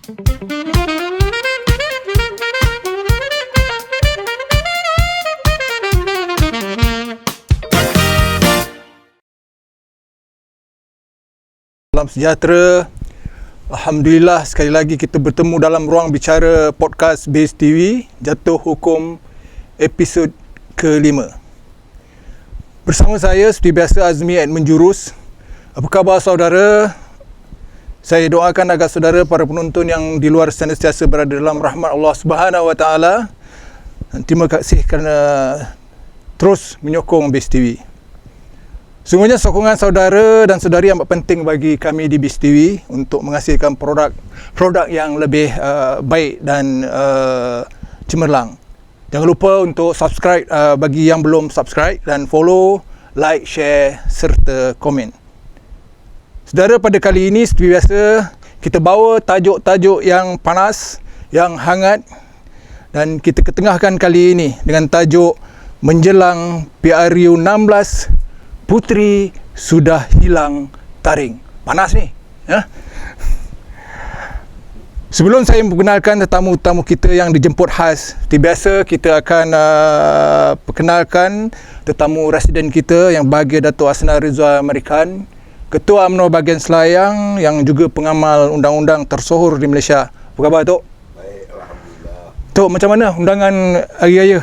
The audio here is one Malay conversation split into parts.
Salam sejahtera. Alhamdulillah sekali lagi kita bertemu dalam ruang bicara podcast Base TV Jatuh Hukum episod ke-5. Bersama saya seperti biasa Azmi Edmund Jurus. Apa khabar saudara? Saya doakan agar saudara para penonton yang di luar senantiasa berada dalam rahmat Allah Subhanahu Wa Taala. Terima kasih kerana terus menyokong Base TV. Sungguhnya sokongan saudara dan saudari amat penting bagi kami di BIS TV untuk menghasilkan produk yang lebih baik dan cemerlang. Jangan lupa untuk subscribe bagi yang belum subscribe dan follow, like, share serta komen. Saudara, pada kali ini seperti biasa kita bawa tajuk-tajuk yang panas, yang hangat dan kita ketengahkan kali ini dengan tajuk menjelang PRU 16 Puteri sudah hilang taring. Panas ni. Ya? Sebelum saya memperkenalkan tetamu-tetamu kita yang dijemput khas, seperti biasa kita akan perkenalkan tetamu residen kita yang bahagia Dato' Asnah Rizwan American, Ketua UMNO bahagian Selayang yang juga pengamal undang-undang tersohor di Malaysia. Apa khabar, Tok? Baik, Alhamdulillah. Tok, macam mana undangan Hari Raya?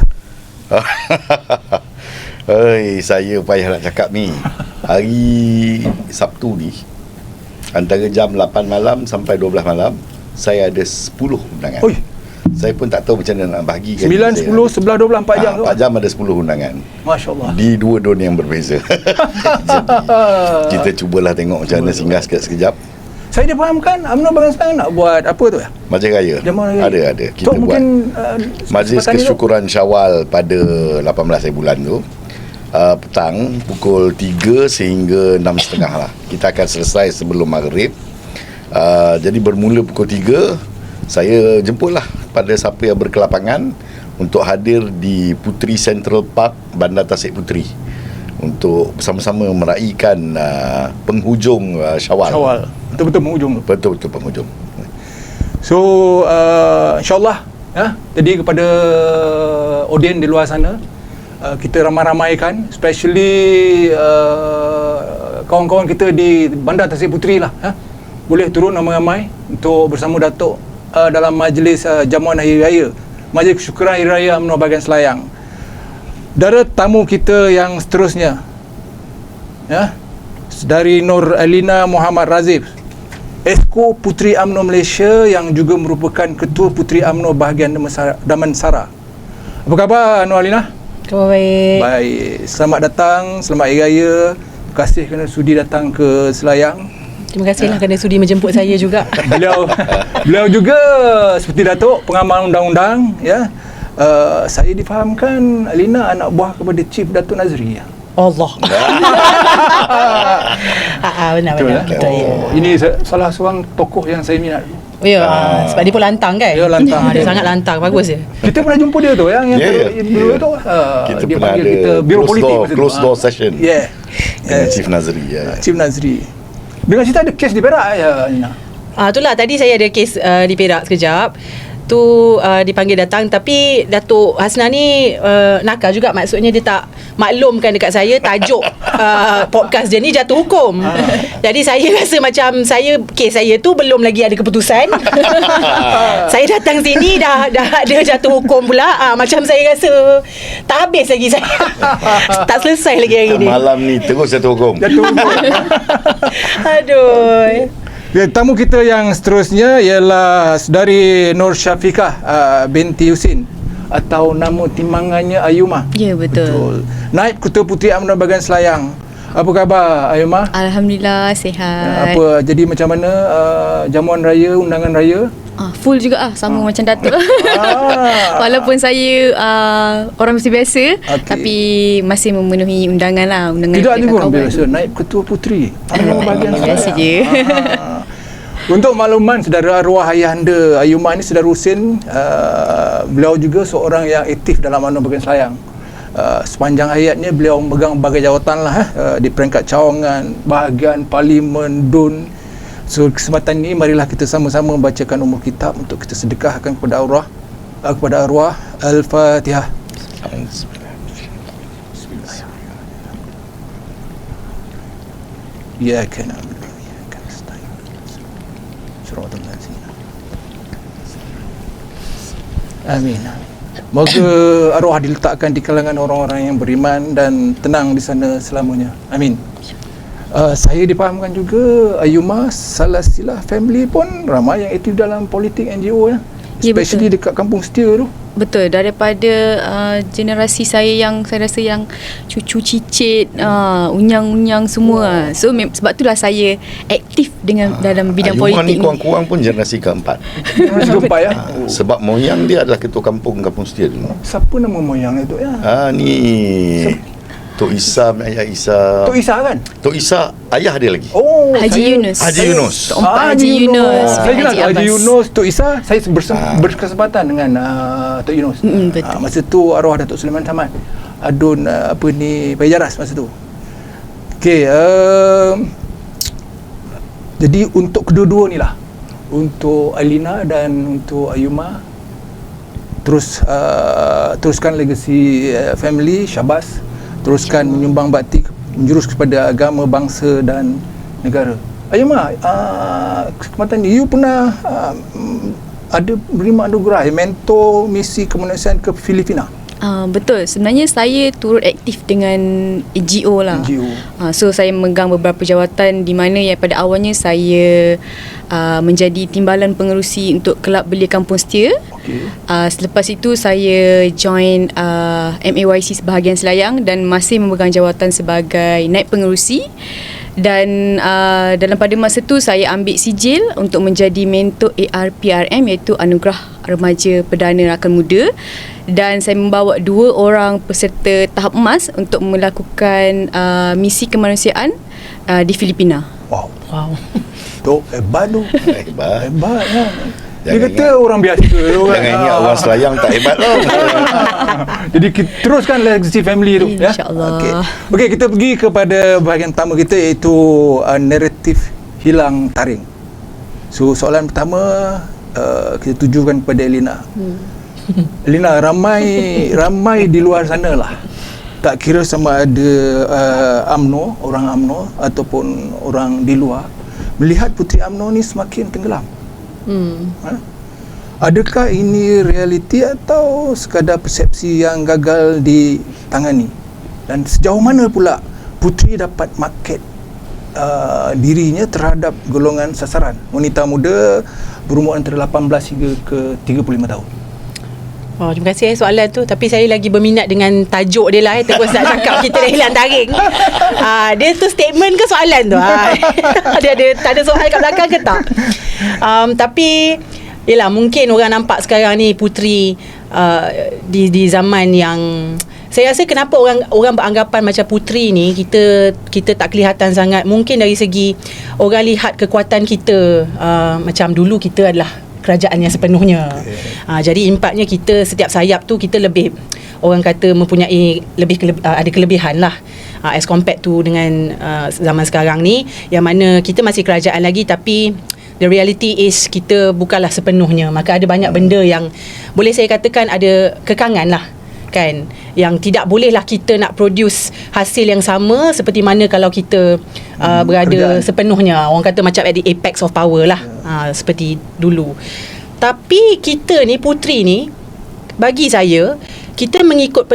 Saya payah nak cakap ni. Hari Sabtu ni antara jam 8 malam sampai 12 malam saya ada 10 undangan. Oi. Saya pun tak tahu macam mana nak bagi 9, 10, 11, 12, 4 jam tu. 4 jam ada 10 undangan. Masya-Allah. Di dua don yang berbeza. Jadi kita cubalah tengok macam mana singgah sekejap. Saya difahamkan UMNO bahagian Selayang nak buat apa tu ya? Majlis Raya. Ada. Kita Tok, buat mungkin Majlis Kesyukuran Syawal pada 18 bulan tu. Petang pukul 3 sehingga 6.30 lah. Kita akan selesai sebelum maghrib. Jadi bermula pukul 3, saya jemputlah pada siapa yang berkelapangan untuk hadir di Puteri Central Park, Bandar Tasik Puteri untuk bersama-sama meraihkan penghujung Syawal. Betul-betul penghujung. Betul-betul penghujung. So insyaAllah ya, jadi kepada audien di luar sana, kita ramai-ramaikan, especially kawan-kawan kita di Bandar Tasik Puteri lah, boleh turun ramai-ramai untuk bersama Datuk dalam majlis jamuan Hari Raya, Majlis Kesyukuran Hari Raya UMNO bahagian Selayang. Dara tamu kita yang seterusnya, ya, dari Nur Alina Muhammad Razif, Esko Puteri UMNO Malaysia yang juga merupakan Ketua Puteri UMNO bahagian Damansara. Apa khabar Nur Alina? Khabar baik. Baik, selamat datang, selamat Hari Raya. Terima kasih kerana sudi datang ke Selayang. Terima kasihlah kerana sudi menjemput saya juga. Beliau juga seperti Datuk, pengamal undang-undang, ya. Saya difahamkan Alina anak buah kepada Chief Datuk Nazri, ya. Allah. Benar. Betul, ya. Ini salah seorang tokoh yang saya minat. Ya, sebab dia pun lantang kan? Ya, lantang. Dia sangat lantang, bagus je. Kita pernah jumpa dia tu, yang dulu tu. Kita Dia pernah panggil ada kita Biro Politik masa tu. close door session. Yeah. Dengan Chief Nazri. Chief Nazri. Dengan cerita ada kes di Perak, ya, Nina. Itulah tadi saya ada kes di Perak sekejap. Tu dipanggil datang, tapi Datuk Hasnah ni nakal juga, maksudnya dia tak maklumkan dekat saya tajuk podcast dia ni jatuh hukum. Jadi saya rasa macam kes saya tu belum lagi ada keputusan. Saya datang sini dah ada jatuh hukum pula. Macam saya rasa tak habis lagi saya. Tak selesai lagi hari ni. Malam ni terus jatuh hukum. Aduh. Ya, tamu kita yang seterusnya ialah Saudari Nur Syafiqah binti Husin, atau nama timbangannya Ayumah. Ya, betul. Naib Ketua Puteri UMNO bahagian Selayang. Apa khabar Ayumah? Alhamdulillah, sihat. Jadi macam mana jamuan raya, undangan raya? Full juga sama macam Datuk. Walaupun saya orang mesti biasa, tapi masih memenuhi undangan lah. Undangan tidak ada orang biasa, naib Ketua Puteri UMNO bahagian biasa je. Untuk makluman saudara arwah ayahanda Ayumah ni, Saudara Husin, beliau juga seorang yang aktif dalam UMNO bahagian Selayang. Sepanjang hayatnya beliau memegang berbagai jawatan lah, di peringkat cawangan, bahagian parlimen, DUN, So kesempatan ini marilah kita sama-sama membacakan umur kitab untuk kita sedekahkan kepada arwah. Al-Fatihah. Iyyaka na'budu wa iyyaka nasta'in. Shiratal ladzina. Amin. Moga arwah diletakkan di kalangan orang-orang yang beriman dan tenang di sana selamanya. Amin. Saya dipahamkan juga Ayuma Salasilah family pun ramai yang aktif dalam politik NGO ya. Especially dekat Kampung Setia tu. Betul, daripada generasi saya yang saya rasa yang cucu cicit, unyang-unyang semua. So sebab itulah saya aktif dengan dalam bidang Ayuma politik ni kurang-kurang pun generasi keempat. Generasi keempat ya. Sebab moyang dia adalah ketua kampung Setia dulu. Siapa nama moyang itu ya? Ni Tok Isa, ayah Isa. Tok Isa kan? Tok Isa, ayah dia lagi. Oh, Haji Yunus. Haji Yunus. Tok Empat Haji Yunus. Saya kenal Haji Haji Abbas. Yunus, Tok Isa. Saya berkesempatan dengan Tok Yunus. Betul. Masa tu arwah Datuk Sulaiman Samad adun Payajaras masa tu. Okey, jadi untuk kedua-dua ni lah, untuk Alina dan untuk Ayuma, teruskan legasi family Syabas, teruskan menyumbang bakti menjurus kepada agama, bangsa dan negara. Ayuma, kesempatan ni you pernah ada menerima anugerah mentor misi kemanusiaan ke Filipina. Betul, sebenarnya saya turut aktif dengan NGO lah. NGO. So saya memegang beberapa jawatan di mana yang pada awalnya saya menjadi timbalan pengerusi untuk Kelab Belia Kampung Setia. Okey. Selepas itu saya join MAYC sebahagian Selayang dan masih memegang jawatan sebagai naib pengerusi. Dan dalam pada masa tu saya ambil sijil untuk menjadi mentor ARPRM, iaitu Anugerah Remaja Perdana Rakan Muda, dan saya membawa 2 orang peserta tahap emas untuk melakukan misi kemanusiaan di Filipina. Wow. Tu hebat tu. Hebat. Hebat kan. Dia Jangan kata orang biasa tu kan. Jangan ingat orang Selayang tak hebat tau. Jadi kita teruskan legacy family tu ya. InsyaAllah. Okey, kita pergi kepada bahagian pertama kita, iaitu naratif hilang taring. So soalan pertama kita tujukan kepada Elina. Elina, ramai di luar sana lah, tak kira sama ada orang UMNO ataupun orang di luar, melihat Puteri UMNO ni semakin tenggelam. Adakah ini realiti atau sekadar persepsi yang gagal ditangani? Dan sejauh mana pula Puteri dapat market dirinya terhadap golongan sasaran wanita muda berumur antara 18 hingga ke 35 tahun? Oh, terima kasih soalan tu. Tapi saya lagi berminat dengan tajuk dia lah. Terus nak cakap kita dah hilang taring. Dia tu statement ke soalan tu? Tak ada soal kat belakang ke tak? Tapi yelah, mungkin orang nampak sekarang ni Puteri di zaman yang saya rasa kenapa orang beranggapan macam Puteri ni kita tak kelihatan sangat. Mungkin dari segi orang lihat kekuatan kita, macam dulu kita adalah kerajaan yang sepenuhnya. Jadi impaknya kita setiap sayap tu kita lebih, orang kata, mempunyai ada kelebihan lah, as compared to dengan zaman sekarang ni, yang mana kita masih kerajaan lagi tapi the reality is kita bukanlah sepenuhnya. Maka ada banyak benda yang boleh saya katakan ada kekangan lah kan, yang tidak bolehlah kita nak produce hasil yang sama seperti mana kalau kita berada sepenuhnya, orang kata macam at the apex of power lah, seperti dulu. Tapi kita ni, Puteri ni, bagi saya, kita mengikut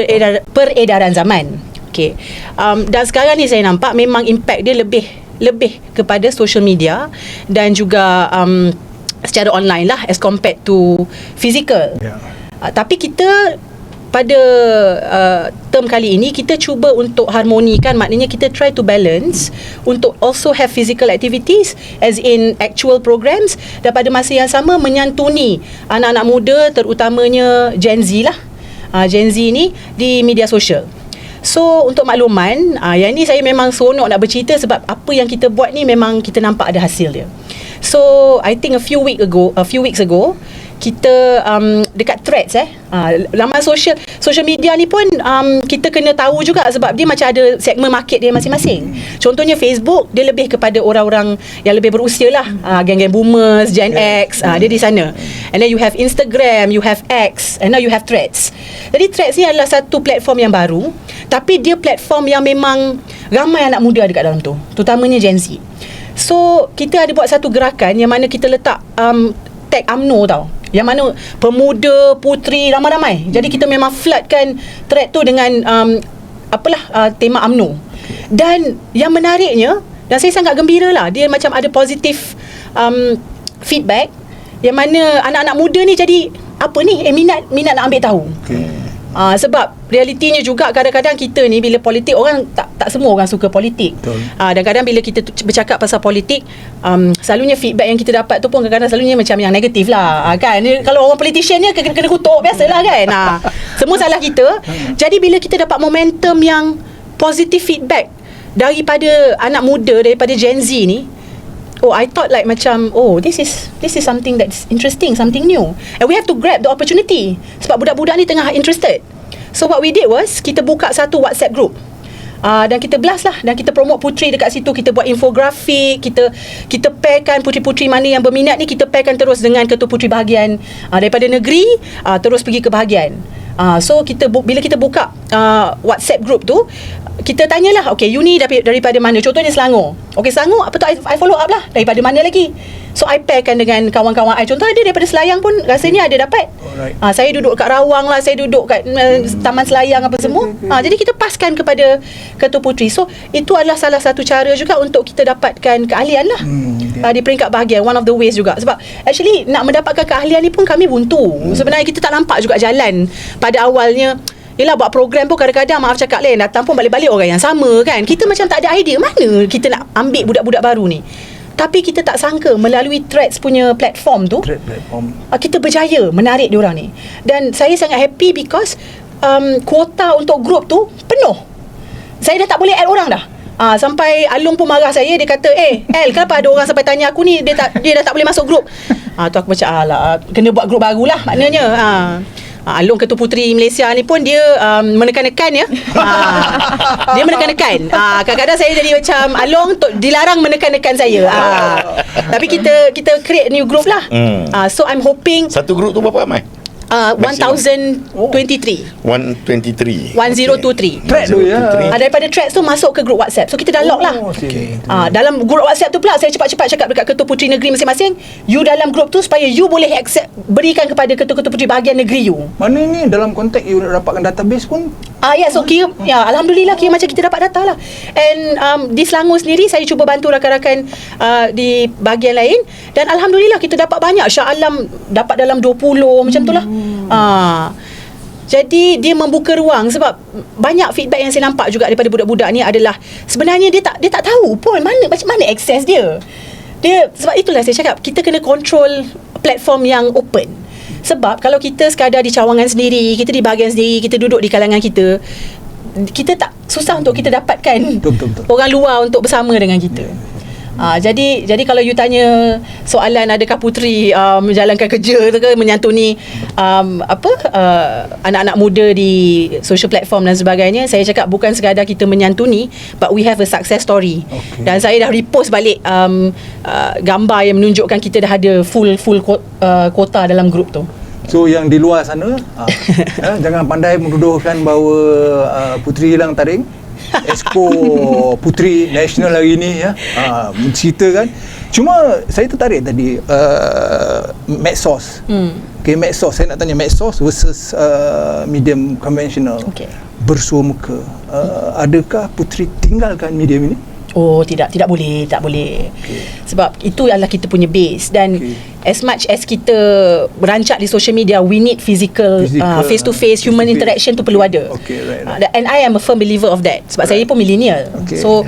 peredaran zaman. Okay. Dan sekarang ni saya nampak memang impact dia lebih kepada social media dan juga secara online lah as compared to physical. Tapi kita pada term kali ini kita cuba untuk harmonikan, maknanya kita try to balance untuk also have physical activities as in actual programs, dan pada masa yang sama menyantuni anak-anak muda, terutamanya Gen Z lah, Gen Z ni di media sosial. So untuk makluman, yang ni saya memang seronok nak bercerita sebab apa yang kita buat ni memang kita nampak ada hasil dia. So I think a few weeks ago kita dekat threads laman social media ni pun kita kena tahu juga sebab dia macam ada segmen market dia masing-masing. Contohnya Facebook, dia lebih kepada orang-orang yang lebih berusia lah, geng-geng boomers, Gen X, dia di sana. And then you have Instagram, you have X, and now you have Threads. Jadi Threads ni adalah satu platform yang baru, tapi dia platform yang memang ramai anak muda dekat dalam tu, terutamanya Gen Z. So kita ada buat satu gerakan yang mana kita letak tag UMNO tau, yang mana pemuda, puteri ramai-ramai. Jadi kita memang floodkan thread tu dengan tema UMNO. Dan yang menariknya, dan saya sangat gembira lah, dia macam ada positif feedback, yang mana anak-anak muda ni jadi apa ni, minat nak ambil tahu. Sebab realitinya juga kadang-kadang kita ni bila politik, orang tak semua orang suka politik. Dan kadang bila kita bercakap pasal politik, selalunya feedback yang kita dapat tu pun kadang-kadang selalunya macam yang negatif lah, kan. Kalau orang politician ni kena kutuk, biasalah kan. Semua salah kita. Jadi bila kita dapat momentum yang positive feedback daripada anak muda, daripada Gen Z ni, I thought like macam, this is something that's interesting, something new, and we have to grab the opportunity sebab budak-budak ni tengah interested. So what we did was, kita buka satu WhatsApp group, dan kita blast lah, dan kita promote puteri dekat situ. Kita buat infografik, kita pairkan puteri-puteri mana yang berminat ni, kita pairkan terus dengan ketua puteri bahagian daripada negeri, terus pergi ke bahagian. So bila kita buka WhatsApp group tu, kita tanyalah, okay, you ni daripada mana? Contohnya Selangor. Okay, Selangor, apa tu, I follow up lah, daripada mana lagi? So I pairkan dengan kawan-kawan I. Contoh ada daripada Selayang pun, rasanya ada dapat. Saya duduk kat Rawang lah, saya duduk kat Taman Selayang apa semua. Jadi kita paskan kepada ketua puteri. So itu adalah salah satu cara juga untuk kita dapatkan keahlian lah, di peringkat bahagian. One of the ways juga. Sebab actually nak mendapatkan keahlian ni pun kami buntu. Sebenarnya kita tak nampak juga jalan pada awalnya. Yelah, buat program pun kadang-kadang, maaf cakap lain, datang pun balik-balik orang yang sama, kan. Kita macam tak ada idea mana kita nak ambil budak-budak baru ni. Tapi kita tak sangka melalui Threads punya platform tu, kita berjaya menarik diorang ni. Dan saya sangat happy because kuota untuk grup tu penuh. Saya dah tak boleh add orang dah. Sampai Alung pun marah saya. Dia kata, El, kenapa ada orang sampai tanya aku ni, dia dah tak boleh masuk grup. Tu aku macam, alah, kena buat grup barulah maknanya. Alung ketua puteri Malaysia ni pun dia menekan-nekan ya. Dia menekan-nekan. Kadang-kadang saya jadi macam, Alung dilarang menekan-nekan saya. Tapi kita create new group lah. So I'm hoping satu group tu berapa ramai? 1023. 123. Thread tu ya. Daripada Threads tu masuk ke grup WhatsApp. So kita dah lock lah. Dalam grup WhatsApp tu pula, saya cepat-cepat cakap dekat ketua puteri negeri masing-masing, you dalam grup tu supaya you boleh accept, berikan kepada ketua-ketua puteri bahagian negeri you. Mana ni dalam konteks you dapatkan database pun? So kira, alhamdulillah kira macam kita dapat data lah. And di Selangor sendiri saya cuba bantu rakan-rakan di bahagian lain, dan alhamdulillah kita dapat banyak. Shah Alam dapat dalam 20 macam tu lah. Jadi dia membuka ruang, sebab banyak feedback yang saya nampak juga daripada budak-budak ni adalah sebenarnya dia tak tahu pun macam mana akses dia. Sebab itulah saya cakap, kita kena control platform yang open. Sebab kalau kita sekadar di cawangan sendiri, kita di bahagian sendiri, kita duduk di kalangan kita tak susah untuk kita dapatkan betul. orang luar untuk bersama dengan kita. Jadi kalau you tanya soalan adakah puteri menjalankan kerja ke, menyantuni anak-anak muda di social platform dan sebagainya, saya cakap bukan sekadar kita menyantuni, but we have a success story. Dan saya dah repost balik gambar yang menunjukkan kita dah ada full kuota dalam grup tu. So yang di luar sana jangan pandai menuduhkan bahawa puteri hilang taring. Expo Puteri Nasional hari ni ya, menceritakan. Cuma saya tertarik tadi medsos. Okay, medsos, saya nak tanya medsos versus medium konvensional, bersua muka. Adakah puteri tinggalkan medium ini? Tidak boleh. Sebab itu adalah kita punya base. Dan as much as kita berancak di social media, we need physical face to face human interaction tu perlu ada. And I am a firm believer of that. Sebab saya pun millennial. So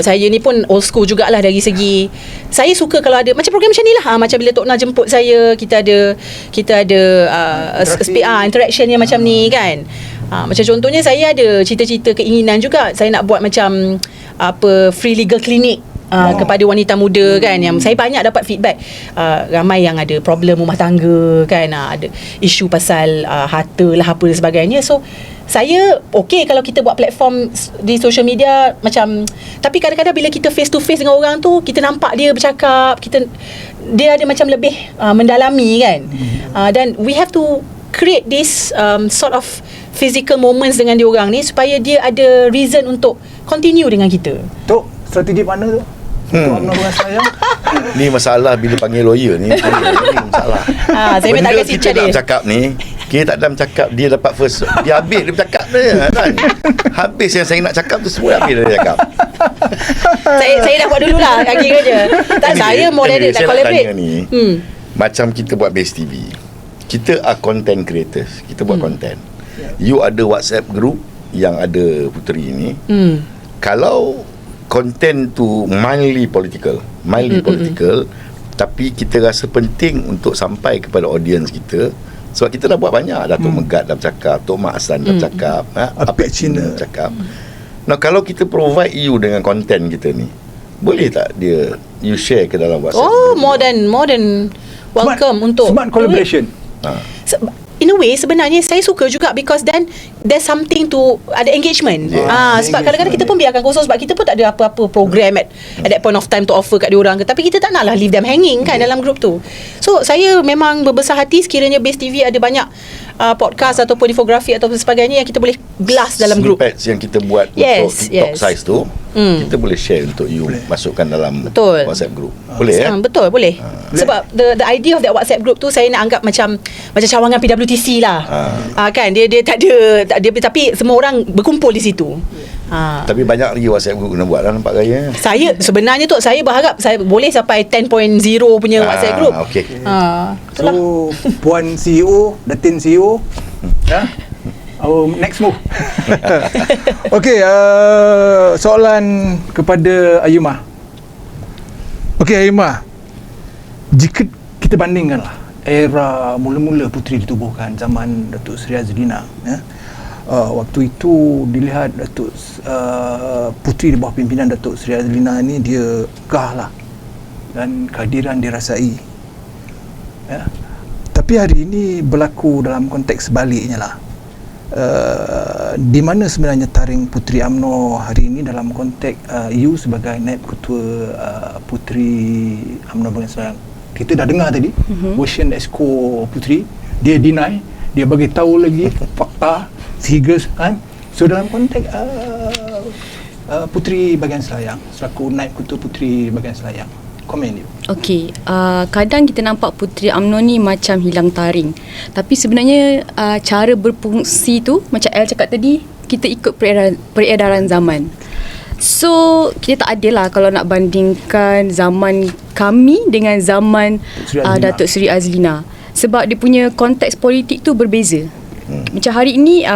saya ni pun old school jugalah dari segi, saya suka kalau ada macam program macam ni lah, macam bila Tok Na jemput saya, kita ada interaction yang macam ni kan. Macam contohnya saya ada cita-cita keinginan juga, saya nak buat macam free legal clinic kepada wanita muda kan, yang saya banyak dapat feedback, ramai yang ada problem rumah tangga kan, ada isu pasal harta lah apa dan sebagainya. So saya kalau kita buat platform di social media macam, tapi kadang-kadang bila kita face to face dengan orang tu, kita nampak dia bercakap, dia ada macam lebih mendalami kan. Dan we have to create this sort of physical moments dengan dia orang ni supaya dia ada reason untuk continue dengan kita. Tok, strategi mana tu? Untuk UMNO dengan sayang. Ni masalah bila panggil lawyer ni. Ini masalah. Saya Benda tak kasi kita nak dia. cakap ni, kita tak dalam cakap dia dapat first. Dia habis dia bercakap dia kan. Habis yang saya nak cakap tu semua habis dia cakap. saya dah buat dululah kaki kerja. Tak, saya more than Saya nak collaborate. tanya ni, macam kita buat Base TV, kita are content creators, kita buat content. You ada WhatsApp group yang ada Puteri ni. Kalau content tu mildly political, tapi kita rasa penting untuk sampai kepada audience kita, sebab kita dah buat banyak. Datuk Megat dah bercakap, Tok Mak Hassan dah bercakap, Apek Cina bercakap. Nah, kalau kita provide you dengan content kita ni, boleh tak dia you share ke dalam WhatsApp? More than welcome untuk smart collaboration. In a way sebenarnya saya suka juga, because then there's something to ada engagement. Sebab kadang-kadang kita pun biarkan kosong, sebab kita pun tak ada apa-apa program at that point of time to offer kat diorang ke, tapi kita tak naklah leave them hanging kan dalam group tu. So saya memang berbesar hati sekiranya Base TV ada banyak podcast ataupun infografi atau sebagainya yang kita boleh blast dalam group. Snippets yang kita buat untuk TikTok size tu, kita boleh share untuk you masukkan dalam WhatsApp group. Boleh Betul, boleh. Sebab the idea of that WhatsApp group tu saya nak anggap macam cawangan PWTC lah. Kan dia tak ada tapi semua orang berkumpul di situ. Tapi banyak lagi WhatsApp group kena buat lah, nampak gaya. Saya sebenarnya tu saya berharap saya boleh sampai 10.0 punya WhatsApp group. Okey. So Puan CEO, Datin CEO, our next move. Okey, soalan kepada Ayumah. Okey Ayumah, jika kita bandingkanlah era mula-mula Puteri ditubuhkan zaman Datuk Seri Azlina, waktu itu dilihat Datuk Puteri di bawah pimpinan Datuk Seri Azlina ni dia gah lah dan kehadiran dirasai. Tapi hari ini berlaku dalam konteks sebaliknya lah. Di mana sebenarnya taring Puteri UMNO hari ini dalam konteks you sebagai Naib Ketua Puteri UMNO Bahagian Selayang. Kita dah dengar tadi version Exco Puteri, dia deny, dia bagi tahu lagi fakta, figures kan. So dalam konteks Puteri Bahagian Selayang selaku Naib Ketua Puteri Bahagian Selayang, komen you. Okey, kadang kita nampak Puteri UMNO ni macam hilang taring. Tapi sebenarnya cara berfungsi tu macam El cakap tadi, kita ikut peredaran zaman. So kita tak adil lah kalau nak bandingkan zaman kami dengan zaman Datuk Seri Azlina, sebab dia punya konteks politik tu berbeza. Macam hari ini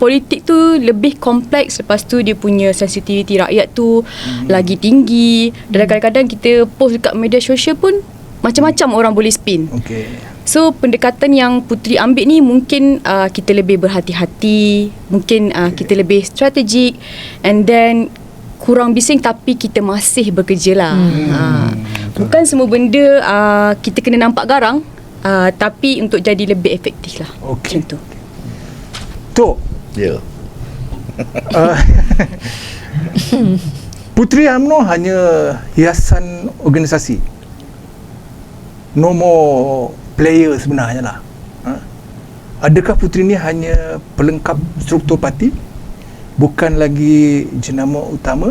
politik tu lebih kompleks, lepas tu dia punya sensitivity rakyat tu lagi tinggi, dan kadang-kadang kita post dekat media sosial pun macam-macam orang boleh spin. So pendekatan yang Puteri ambil ni mungkin kita lebih berhati-hati, mungkin kita lebih strategik, and then kurang bising, tapi kita masih bekerja lah. Bukan semua benda kita kena nampak garang, tapi untuk jadi lebih efektif lah. Macam tu. Tok. Ya. Puteri UMNO hanya hiasan organisasi, no more player sebenarnya lah. Adakah Puteri ni hanya pelengkap struktur parti, bukan lagi jenama utama,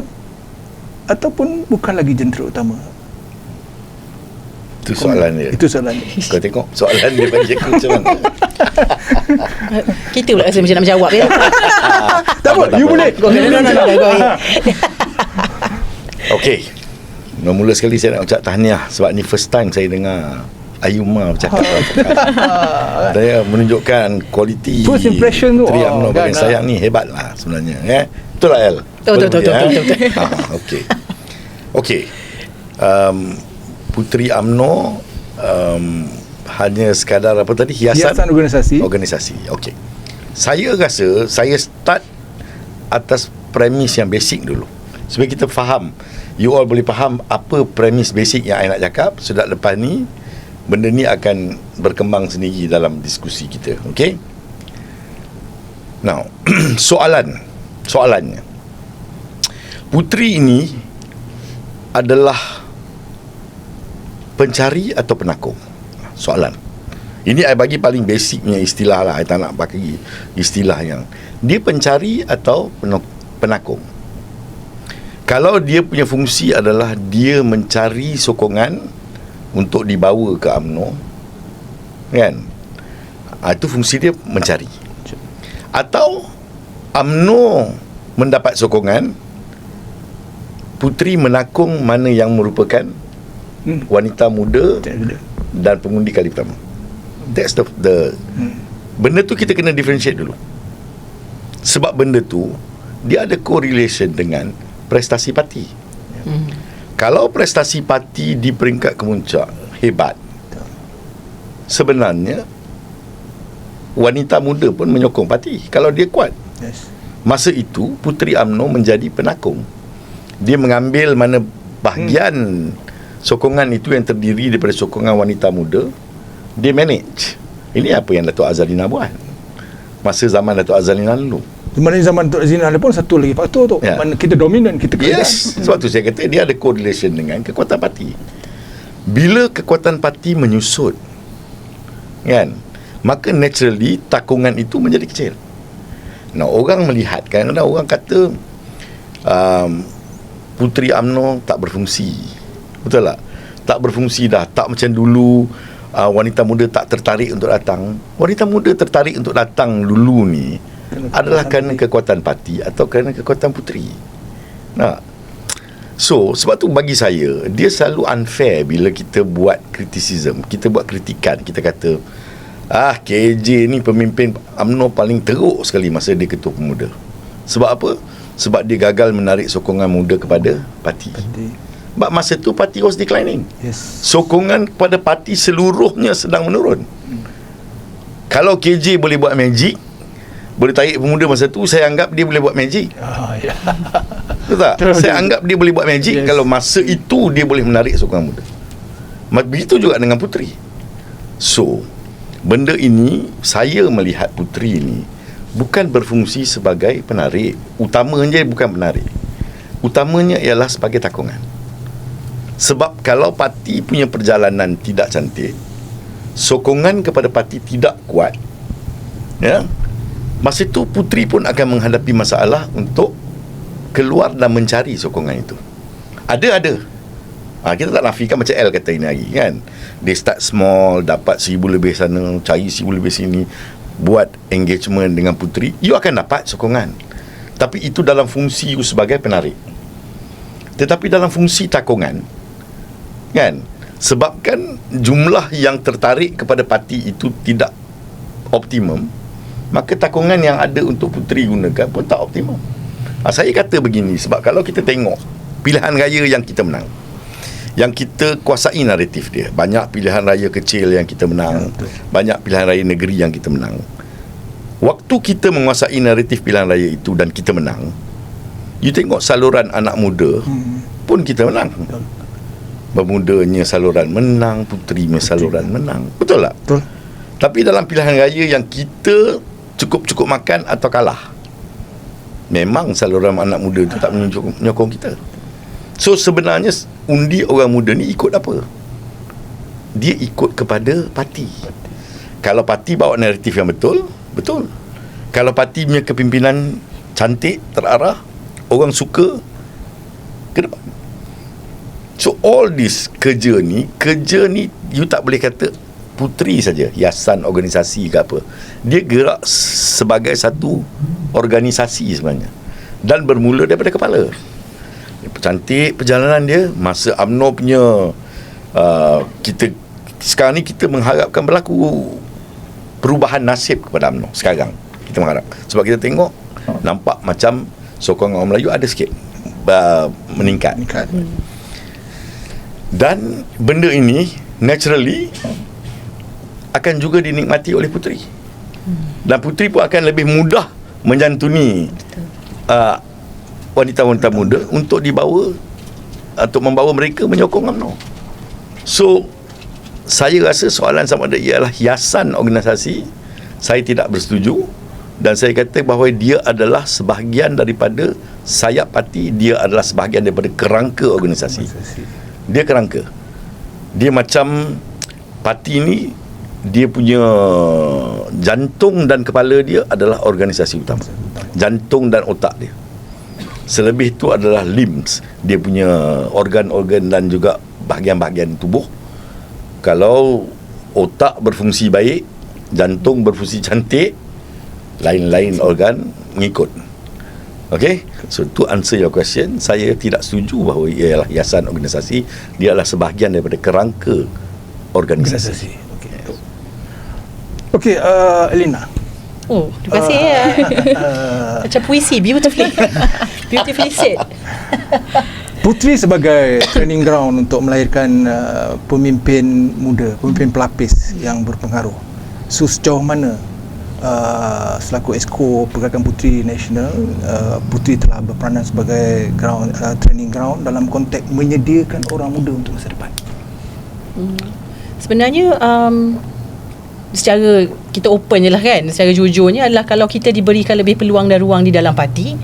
ataupun bukan lagi jentera utama? Itu soalan dia. Itu soalan dia. Kau tengok soalan dia bagi aku macam mana. Kita pula rasa macam nak menjawab ya. Tak apa, you boleh. Okey. Mula sekali saya nak ucap tahniah, sebab ni first time saya dengar Ayumah bercakap. Dia menunjukkan kualiti first impression tu. Puteri UMNO Bahagian Selayang ni hebat lah sebenarnya. Betul lah El? Betul. Okey. Puteri UMNO hanya sekadar apa tadi, hiasan organisasi. Okey. Saya rasa saya start atas premis yang basic dulu, supaya kita faham you all boleh faham apa premis basic yang I nak cakap. Sudah lepas ni benda ni akan berkembang sendiri dalam diskusi kita. Okay. Now soalannya, puteri ini adalah pencari atau penakung? Soalan ini I bagi paling basicnya istilah lah. I tak nak bagi istilah yang dia pencari atau penakung. Kalau dia punya fungsi adalah dia mencari sokongan untuk dibawa ke UMNO, kan, itu fungsi dia mencari. Atau UMNO mendapat sokongan, puteri menakung mana yang merupakan wanita muda dan pengundi kali pertama. That's the benda tu kita kena differentiate dulu. Sebab benda tu dia ada correlation dengan prestasi parti. Kalau prestasi parti di peringkat kemuncak hebat, sebenarnya wanita muda pun menyokong parti kalau dia kuat. Masa itu puteri UMNO menjadi penakung. Dia mengambil mana bahagian sokongan itu yang terdiri daripada sokongan wanita muda, dia manage. Ini apa yang Datuk Azalina buat masa zaman Datuk Azalina dulu. Di mana zaman Datuk Azalina ada pun satu lagi faktor tu, mana kita dominan, kita kerajaan. Yes, sebab tu saya kata dia ada correlation dengan kekuatan parti. Bila kekuatan parti menyusut, kan, maka naturally takungan itu menjadi kecil. Nah, orang melihat, kan, orang kata puteri UMNO tak berfungsi. Betul tak? Tak berfungsi dah. Tak macam dulu wanita muda tak tertarik untuk datang. Wanita muda tertarik untuk datang dulu ni adalah kerana kekuatan parti atau kerana kekuatan puteri. Nah, so sebab tu bagi saya dia selalu unfair bila kita buat criticism, kita buat kritikan, kita kata KJ ni pemimpin UMNO paling teruk sekali masa dia ketua pemuda. Sebab apa? Sebab dia gagal menarik sokongan muda kepada parti. Sebab masa tu parti was declining. Sokongan kepada parti seluruhnya sedang menurun. Kalau KJ boleh buat magic, boleh tarik pemuda masa tu, saya anggap dia boleh buat magic. Betul tak? Saya anggap dia boleh buat magic kalau masa itu dia boleh menarik sokongan muda. Begitu juga dengan puteri. So benda ini, saya melihat puteri ini bukan berfungsi sebagai penarik. Utamanya bukan penarik. Utamanya ialah sebagai takungan. Sebab kalau parti punya perjalanan tidak cantik, sokongan kepada parti tidak kuat, ya, masa itu puteri pun akan menghadapi masalah untuk keluar dan mencari sokongan itu. Ada. Kita tak nafikan macam L kata ini hari, kan. Dia start small, dapat 1,000 lebih sana, cari 1,000 lebih sini, buat engagement dengan puteri, you akan dapat sokongan. Tapi itu dalam fungsi you sebagai penarik. Tetapi dalam fungsi takungan, kan, sebabkan jumlah yang tertarik kepada parti itu tidak optimum, maka takungan yang ada untuk puteri gunakan pun tak optimum. Saya kata begini, sebab kalau kita tengok pilihan raya yang kita menang, yang kita kuasai naratif dia, banyak pilihan raya kecil yang kita menang, banyak pilihan raya negeri yang kita menang. Waktu kita menguasai naratif pilihan raya itu dan kita menang, you tengok saluran anak muda pun kita menang. Bermudanya saluran menang, puterinya saluran menang. Betul tak? Betul. Tapi dalam pilihan raya yang kita cukup-cukup makan atau kalah, memang saluran anak muda itu tak menyokong kita. So sebenarnya undi orang muda ni ikut apa? Dia ikut kepada parti. Kalau parti bawa naratif yang betul, betul. Kalau parti punya kepimpinan cantik, terarah, orang suka, ke depan. So all this kerja ni you tak boleh kata puteri saja, hiasan organisasi ke apa. Dia gerak sebagai satu organisasi sebenarnya, dan bermula daripada kepala. Cantik perjalanan dia masa UMNO punya kita sekarang ni kita mengharapkan berlaku perubahan nasib kepada UMNO. Sekarang kita mengharap, sebab kita tengok nampak macam sokongan orang Melayu ada sikit meningkat. Dan benda ini naturally akan juga dinikmati oleh puteri. Dan puteri pun akan lebih mudah menyantuni wanita-wanita muda untuk dibawa untuk membawa mereka menyokong UMNO. So saya rasa soalan sama ada ialah hiasan organisasi, saya tidak bersetuju. Dan saya kata bahawa dia adalah sebahagian daripada sayap parti, dia adalah sebahagian daripada kerangka organisasi. Dia kerangka. Dia macam parti ni, dia punya jantung dan kepala dia adalah organisasi utama. Jantung dan otak dia. Selebih itu adalah limbs, dia punya organ-organ dan juga bahagian-bahagian tubuh. Kalau otak berfungsi baik, jantung berfungsi cantik, lain-lain organ mengikut. Okay, so to answer your question, saya tidak setuju bahawa ia adalah hiasan organisasi. Dia adalah sebahagian daripada kerangka organisasi. Okey, Elina. Oh, terima kasih ya. Macam puisi, beautifully. Beautifully said. Puteri sebagai training ground untuk melahirkan pemimpin muda, pemimpin pelapis yang berpengaruh. So sejauh mana selaku Exco Pergerakan Puteri Nasional, Puteri telah berperanan sebagai training ground dalam konteks menyediakan orang muda untuk masa depan? Sebenarnya secara kita open je lah kan, secara jujurnya adalah kalau kita diberikan lebih peluang dan ruang di dalam parti,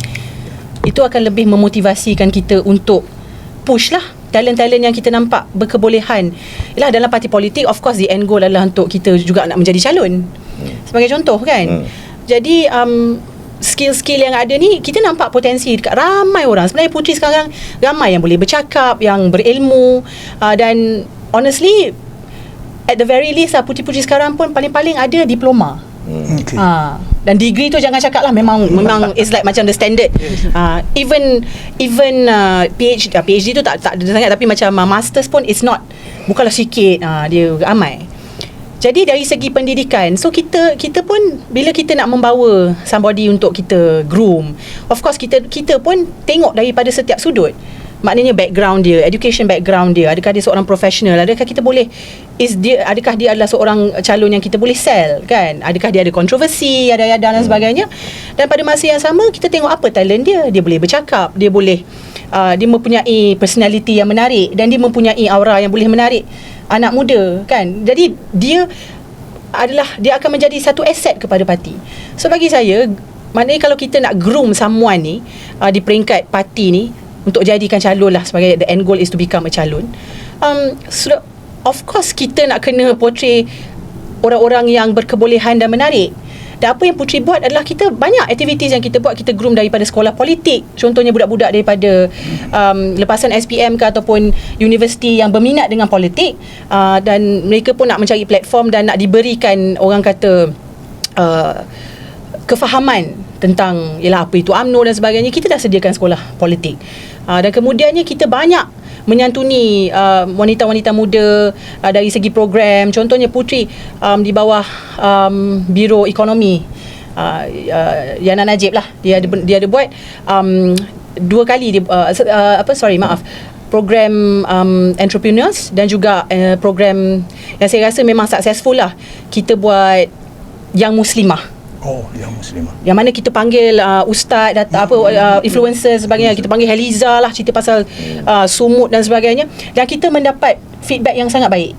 itu akan lebih memotivasikan kita untuk push lah talent-talent yang kita nampak berkebolehan. Yalah, dalam parti politik, of course the end goal adalah untuk kita juga nak menjadi calon, sebagai contoh kan. Jadi skill-skill yang ada ni, kita nampak potensi dekat ramai orang. Sebenarnya puteri sekarang ramai yang boleh bercakap, yang berilmu, dan honestly at the very least puteri-puteri sekarang pun paling-paling ada diploma. Okay. Dan degree tu jangan cakap lah, memang is like macam the standard. Even PhD tu tak ada sangat, tapi macam masters pun is not, bukanlah sikit, dia ramai. Jadi dari segi pendidikan, so kita pun bila kita nak membawa somebody untuk kita groom, of course kita pun tengok daripada setiap sudut. Maknanya background dia, education background dia, adakah dia seorang profesional, adakah kita boleh adakah dia adalah seorang calon yang kita boleh sell kan, adakah dia ada kontroversi, ada dan sebagainya. Dan pada masa yang sama kita tengok apa talent dia boleh bercakap, dia boleh dia mempunyai personality yang menarik, dan dia mempunyai aura yang boleh menarik anak muda kan. Jadi dia akan menjadi satu aset kepada parti. So bagi saya, maknanya kalau kita nak groom someone ni di peringkat parti ni untuk jadikan calon lah, sebagai the end goal is to become a calon, of course kita nak kena portray orang-orang yang berkebolehan dan menarik. Dan apa yang Puteri buat adalah kita banyak aktiviti yang kita buat, kita groom daripada sekolah politik, contohnya budak-budak daripada lepasan SPM ke ataupun universiti yang berminat dengan politik, dan mereka pun nak mencari platform dan nak diberikan orang kata kefahaman tentang ialah apa itu UMNO dan sebagainya. Kita dah sediakan sekolah politik, dan kemudiannya kita banyak menyantuni wanita-wanita muda dari segi program. Contohnya Puteri di bawah Biro Ekonomi Yana Najib lah, dia ada buat 2 kali program entrepreneurs, dan juga program yang saya rasa memang successful lah, kita buat yang muslimah. Yang muslimah, yang mana kita panggil ustaz, influencer sebagainya. Kita panggil Heliza lah, cerita pasal sumut dan sebagainya, dan kita mendapat feedback yang sangat baik.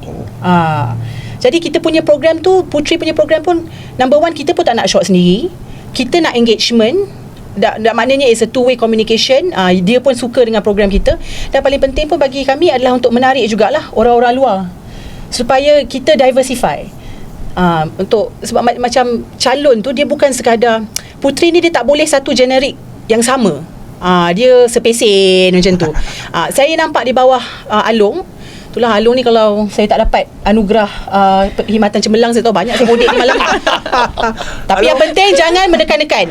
Jadi kita punya program tu, Puteri punya program pun, number one, kita pun tak nak shot sendiri, kita nak engagement. Maknanya it's a two-way communication. Dia pun suka dengan program kita, dan paling penting pun bagi kami adalah untuk menarik jugalah orang-orang luar, supaya kita diversify. Sebab macam calon tu, dia bukan sekadar Puteri ni, dia tak boleh satu generik yang sama. Dia sepesen macam tu. Saya nampak di bawah Along. Itulah Along ni, kalau saya tak dapat anugerah perkhidmatan cemerlang, saya tahu banyak saya bodek ni malam ni. Tapi yang penting jangan menekan-nekan.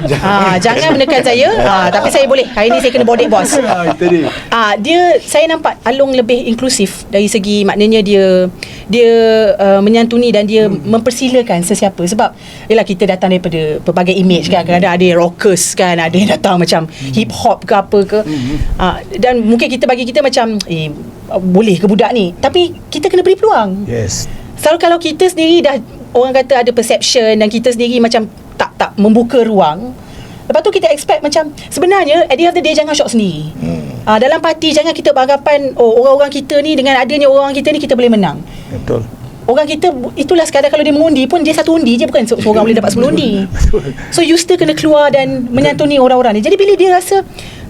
Jangan menekan saya. Tapi saya boleh. Hari ni saya kena bodek bos. Saya nampak Along lebih inklusif dari segi, maknanya dia menyantuni dan dia mempersilakan sesiapa. Sebab yalah, kita datang daripada pelbagai image kan. Kadang-kadang ada rockers kan, ada yang datang macam hip hop ke apa ke. Dan mungkin bagi kita macam boleh ke budak ni, tapi kita kena beri peluang. Yes. Kalau kita sendiri dah, orang kata ada perception, dan kita sendiri macam tak membuka ruang, Lepas tu kita expect macam sebenarnya at the end of the day jangan shock sendiri. Dalam parti jangan kita beranggapan orang-orang kita ni dengan adanya orang kita ni kita boleh menang. Betul. Orang kita itulah sekadar kalau dia mengundi pun dia satu undi je, bukan seorang boleh dapat 10 undi. So you still kena keluar dan menyantuni orang-orang ni. Jadi bila dia rasa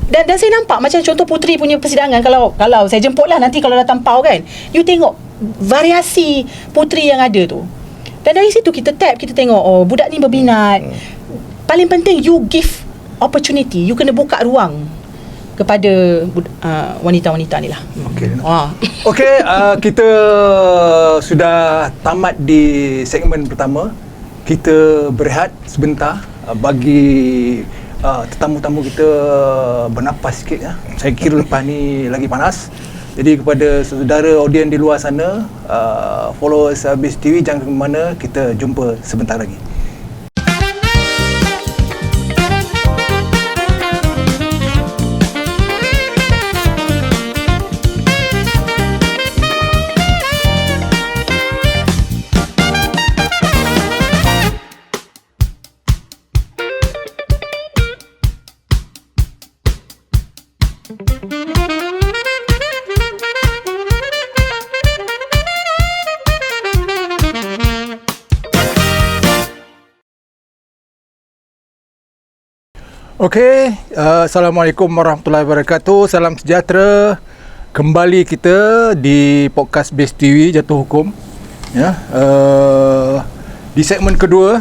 dan saya nampak macam contoh Puteri punya persidangan, kalau saya jemput lah nanti kalau datang PAU kan, you tengok variasi Puteri yang ada tu. Dan dari situ kita tap, kita tengok budak ni berminat. Paling penting you give opportunity, you kena buka ruang kepada wanita-wanita ni lah. Okey, kita sudah tamat di segmen pertama. Kita berehat sebentar bagi tetamu-tamu kita bernafas sikit ya. Saya kira lepas ni lagi panas. Jadi kepada saudara audiens di luar sana, followers Base TV, jangan ke mana, kita jumpa sebentar lagi. Okey, Assalamualaikum warahmatullahi wabarakatuh. Salam sejahtera. Kembali kita di podcast Base TV Jatuh Hukum. Ya, di segmen kedua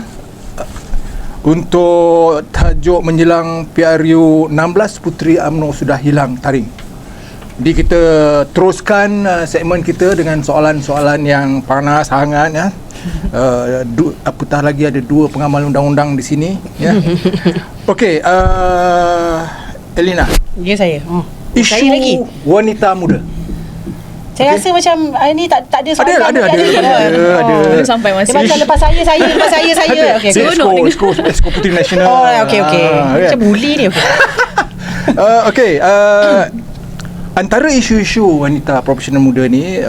untuk tajuk menjelang PRU 16, Puteri UMNO sudah hilang taring. Jadi kita teruskan segmen kita dengan soalan-soalan yang panas, hangat ya. Apatah lagi ada 2 pengamal undang-undang di sini ya. Okey, Elina. Ya saya. Isu saya lagi. Wanita muda. Saya rasa macam ini tak ada soalan. Ada. Sampai masa. Macam lepas saya. Okey. Esko Puteri Nasional. Okey. Macam bully ni. Okey, antara isu-isu wanita profesional muda ni,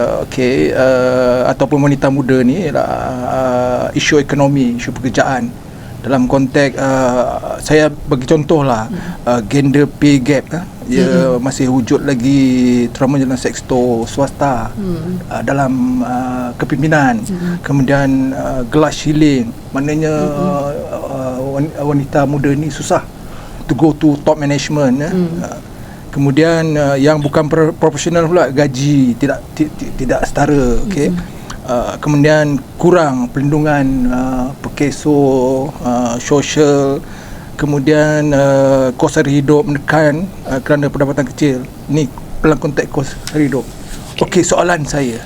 ataupun wanita muda ni ialah isu ekonomi, isu pekerjaan. Dalam konteks saya bagi contohlah gender pay gap dia masih wujud lagi terutamanya dalam sektor swasta dalam kepimpinan. Kemudian glass ceiling, maknanya wanita muda ni susah to go to top management kemudian yang bukan profesional pula gaji tidak setara, kemudian kurang perlindungan pekeso sosial, kemudian kos hari hidup menekan kerana pendapatan kecil. Ni dalam konteks kos hari hidup. Okey, soalan saya,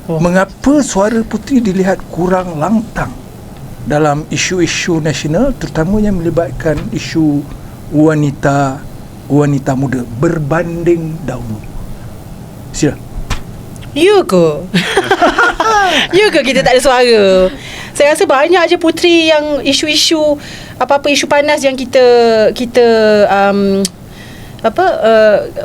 mengapa suara Puteri dilihat kurang lantang dalam isu-isu nasional, terutamanya melibatkan isu wanita muda berbanding dahulu? Sila. Ya ke kita tak ada suara? Saya rasa banyak je Puteri yang isu-isu apa-apa isu panas yang kita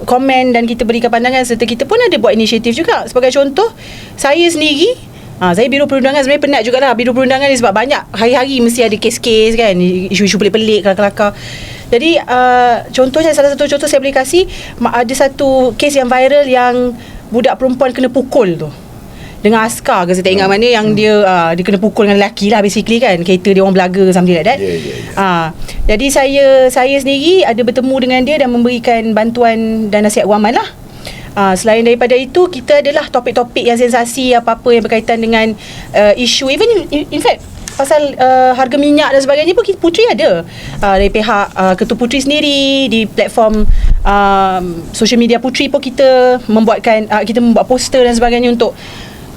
komen dan kita berikan pandangan, serta kita pun ada buat inisiatif juga. Sebagai contoh, saya sendiri saya Biro Perundangan sebenarnya penat jugalah Biro Perundangan ni, sebab banyak hari-hari mesti ada kes-kes kan, isu-isu pelik-pelik, kelakar-kelakar. Jadi contohnya, salah satu contoh saya boleh kasih, ada satu kes yang viral yang budak perempuan kena pukul tu dengan askar ke, saya tak ingat mana, yang dia kena pukul dengan lelaki lah basically kan, kereta dia orang belaga something like that. Jadi saya sendiri ada bertemu dengan dia dan memberikan bantuan dan nasihat waman lah. Selain daripada itu, kita adalah topik-topik yang sensasi, apa-apa yang berkaitan dengan isu, even in fact pasal harga minyak dan sebagainya pun Puteri ada dari pihak Ketua Puteri sendiri di platform social media Puteri pun kita membuat poster dan sebagainya untuk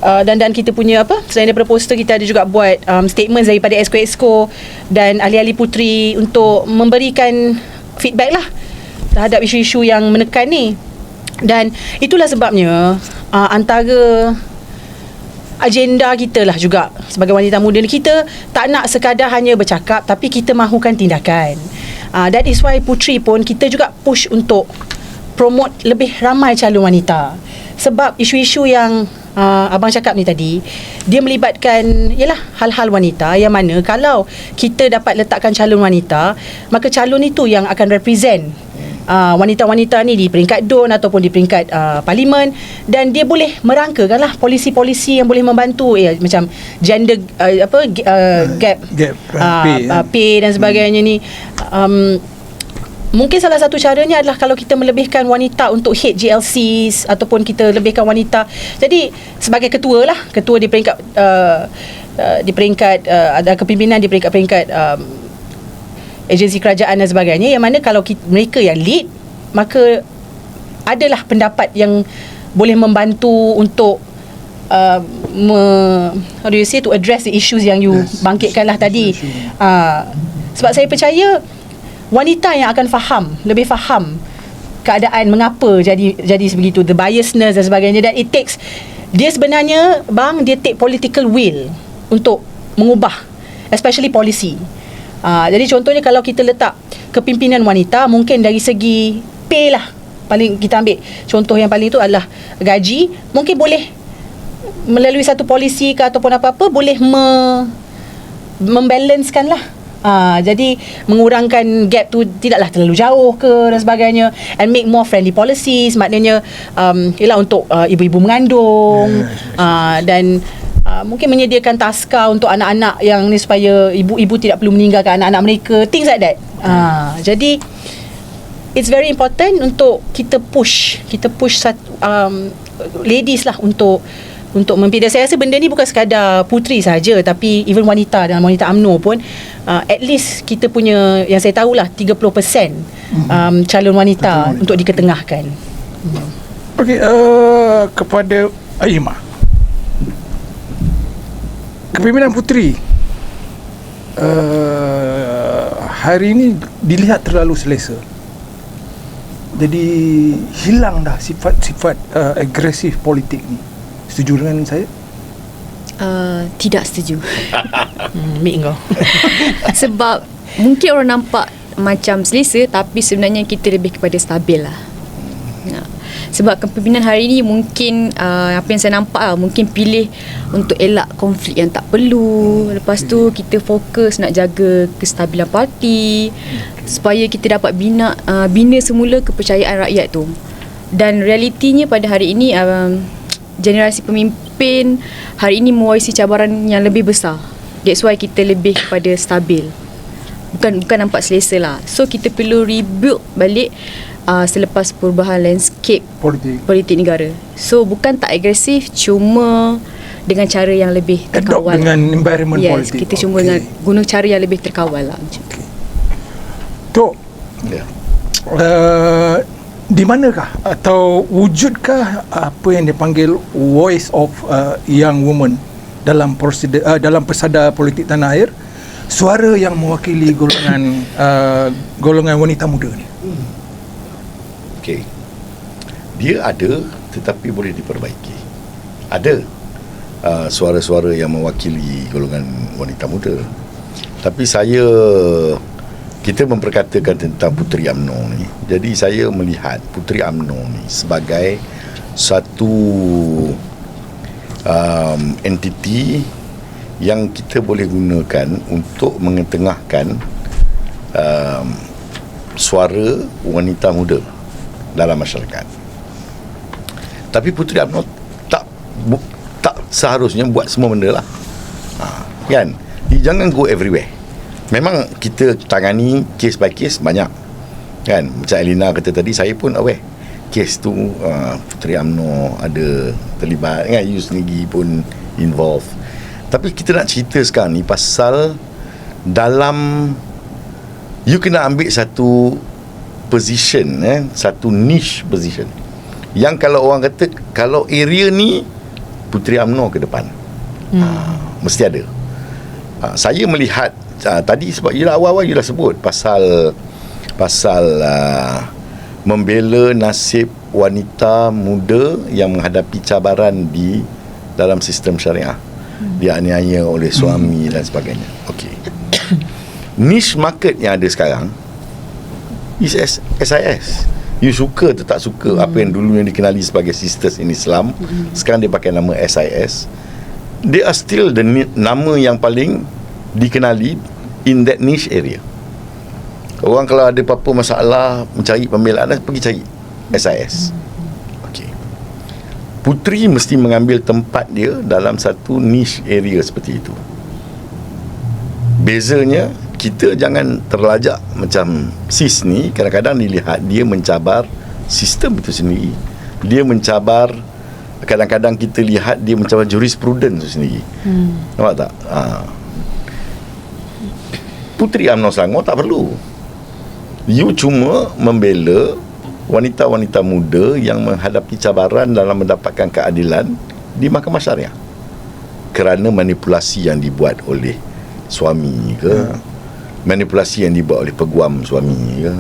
dan kita punya selain daripada poster, kita ada juga buat statements daripada Esko dan ahli-ahli Puteri untuk memberikan feedback lah terhadap isu-isu yang menekan ni. Dan itulah sebabnya antara agenda kita lah juga sebagai wanita muda ni, kita tak nak sekadar hanya bercakap, tapi kita mahukan tindakan. That is why Puteri pun kita juga push untuk promote lebih ramai calon wanita, sebab isu-isu yang abang cakap ni tadi, dia melibatkan ialah hal-hal wanita yang mana kalau kita dapat letakkan calon wanita, maka calon itu yang akan represent wanita-wanita ni di peringkat DUN ataupun di peringkat parlimen, dan dia boleh merangkakanlah polisi-polisi yang boleh membantu macam gender gap pay dan sebagainya ni. Mungkin salah satu caranya adalah kalau kita melebihkan wanita untuk head GLCs ataupun kita lebihkan wanita. Jadi sebagai ketua di peringkat ada kepimpinan di peringkat agensi kerajaan dan sebagainya, yang mana kalau mereka yang lead, maka adalah pendapat yang boleh membantu untuk how do you say, to address the issues yang you bangkitkanlah tadi. Sebab saya percaya wanita yang akan lebih faham keadaan mengapa jadi sebegitu, the biasness dan sebagainya, dan it takes, dia sebenarnya dia take political will untuk mengubah especially policy. Jadi contohnya kalau kita letak kepimpinan wanita, mungkin dari segi pay lah, paling kita ambil contoh yang paling itu adalah gaji, mungkin boleh melalui satu polisi ke ataupun apa-apa boleh membalancekan lah. Jadi mengurangkan gap tu tidaklah terlalu jauh ke dan sebagainya, and make more friendly policies, maknanya ialah untuk ibu-ibu mengandung, dan mungkin menyediakan taska untuk anak-anak yang ni supaya ibu-ibu tidak perlu meninggalkan anak-anak mereka, things like that. Jadi it's very important untuk kita push ladies lah untuk mempidai. Saya rasa benda ni bukan sekadar puteri saja, tapi even wanita dan wanita UMNO pun at least kita punya, yang saya tahulah 30% calon wanita untuk diketengahkan. Okey, kepada Aimah, kepimpinan puteri hari ini dilihat terlalu selesa. Jadi hilang dah sifat-sifat agresif politik ni. Setuju dengan saya? Tidak setuju. Mik kau. Sebab mungkin orang nampak macam selesa, tapi sebenarnya kita lebih kepada stabil lah. Sebab kepimpinan hari ini mungkin apa yang saya nampak lah, mungkin pilih untuk elak konflik yang tak perlu. Lepas tu kita fokus nak jaga kestabilan parti, supaya kita dapat bina semula kepercayaan rakyat tu. Dan realitinya pada hari ini generasi pemimpin hari ini mewarisi cabaran yang lebih besar. That's why kita lebih kepada stabil. Bukan nampak selesa lah. So kita perlu rebuild balik selepas perubahan landscape politik negara. So bukan tak agresif, cuma dengan cara yang lebih terkawal. Adopt dengan environment politik. Kita cuma dengan guna cara yang lebih terkawal lah. Tok, di manakah atau wujudkah apa yang dipanggil voice of young woman dalam pesada politik tanah air, suara yang mewakili golongan wanita muda ni? Okey. Dia ada, tetapi boleh diperbaiki. Ada suara-suara yang mewakili golongan wanita muda. Tapi kita memperkatakan tentang Puteri UMNO ni. Jadi saya melihat Puteri UMNO ni sebagai satu entiti yang kita boleh gunakan untuk mengetengahkan suara wanita muda dalam masyarakat. Tapi Puteri UMNO tak seharusnya buat semua benda lah. Kan? Jangan go everywhere. Memang kita tangani case by case banyak. Kan? Macam Elina kata tadi, saya pun aware. Case tu Puteri UMNO ada terlibat, kan? You sendiri pun involved. Tapi kita nak cerita sekarang ni pasal dalam you kena ambil satu position, satu niche position, yang kalau orang kata kalau area ni Puteri UMNO ke depan, mesti ada. Saya melihat tadi sebab awal-awal you dah sebut pasal membela nasib wanita muda yang menghadapi cabaran di dalam sistem syariah, dianiaya oleh suami dan sebagainya. Okey. Niche market yang ada sekarang is SIS. You suka atau tak suka apa yang dulu yang dikenali sebagai Sisters in Islam, sekarang dia pakai nama SIS. They are still the nama yang paling dikenali in that niche area. Orang kalau ada apa-apa masalah mencari pembelaan, pergi cari SIS. Okey. Puteri mesti mengambil tempat dia dalam satu niche area seperti itu. Bezanya, kita jangan terlajak macam sis ni, kadang-kadang dilihat dia mencabar sistem itu sendiri. Dia mencabar, kadang-kadang kita lihat dia mencabar jurisprudence itu sendiri. Nampak tak? Puteri UMNO Selangor tak perlu. You cuma membela wanita-wanita muda yang menghadapi cabaran dalam mendapatkan keadilan di mahkamah syariah kerana manipulasi yang dibuat oleh suami ke, manipulasi yang dibuat oleh peguam suami ke,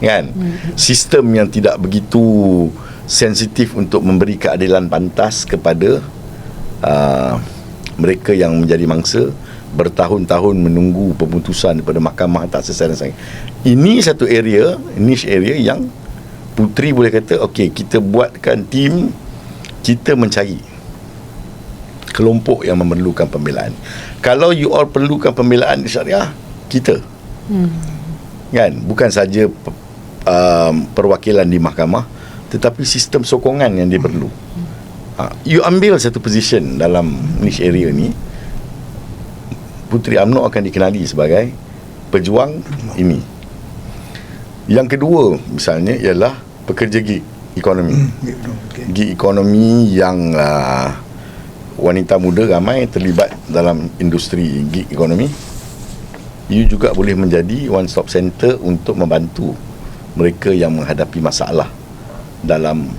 kan? Sistem yang tidak begitu sensitif untuk memberi keadilan pantas kepada mereka yang menjadi mangsa, bertahun-tahun menunggu pemutusan daripada mahkamah tak selesai dan sebagainya. Ini satu area, niche area yang Puteri boleh kata, okey, kita buatkan tim, kita mencari kelompok yang memerlukan pembelaan. Kalau you all perlukan pembelaan di syariah, kita kan, bukan saja perwakilan di mahkamah, tetapi sistem sokongan yang dia perlu. You ambil satu position dalam niche area ni, Puteri UMNO akan dikenali sebagai pejuang ini. Yang kedua misalnya ialah pekerja gig ekonomi. Gig ekonomi yang wanita muda ramai terlibat dalam industri gig ekonomi. You juga boleh menjadi one stop center untuk membantu mereka yang menghadapi masalah dalam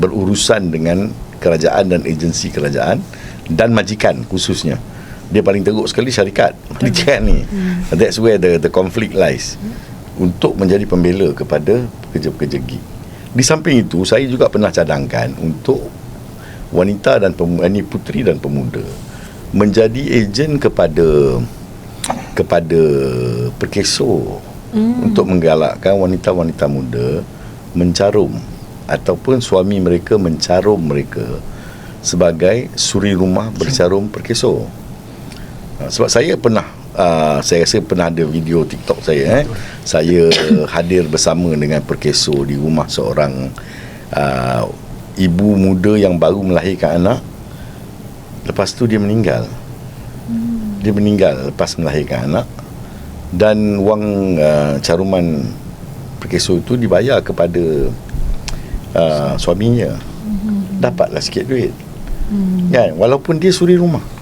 berurusan dengan kerajaan dan agensi kerajaan dan majikan khususnya. Dia paling teruk sekali syarikat majikan ni. That's where the conflict lies. Untuk menjadi pembela kepada pekerja-pekerja gig. Di samping itu, saya juga pernah cadangkan untuk wanita dan puteri dan pemuda menjadi ejen kepada perkeso untuk menggalakkan wanita-wanita muda mencarum ataupun suami mereka mencarum mereka sebagai suri rumah bercarum perkeso. Sebab saya pernah saya rasa pernah ada video TikTok saya saya hadir bersama dengan perkeso di rumah seorang ibu muda yang baru melahirkan anak. Lepas tu dia meninggal. Dia meninggal lepas melahirkan anak, dan wang caruman perkeso itu dibayar kepada suaminya. Dapatlah sikit duit, kan, walaupun dia suri rumah.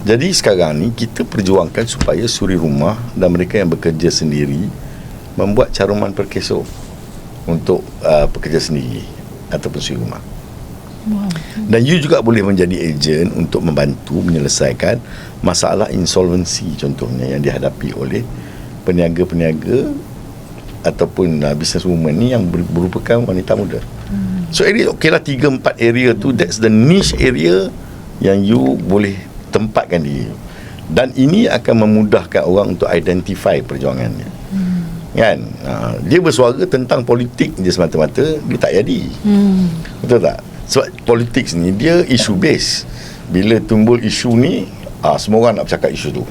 Jadi sekarang ni kita perjuangkan supaya suri rumah dan mereka yang bekerja sendiri membuat caruman perkeso untuk pekerja sendiri ataupun suri rumah. Dan you juga boleh menjadi ejen untuk membantu menyelesaikan masalah insolvensi contohnya yang dihadapi oleh peniaga-peniaga ataupun businesswoman ni yang merupakan wanita muda. So area okeylah 3-4 area tu, that's the niche area yang you boleh tempatkan diri, dan ini akan memudahkan orang untuk identify perjuangannya. Kan? Dia bersuara tentang politik dia semata-mata, dia tak jadi. Betul tak? Sebab politik ni dia isu base. Bila timbul isu ni, semua orang nak bercakap isu tu.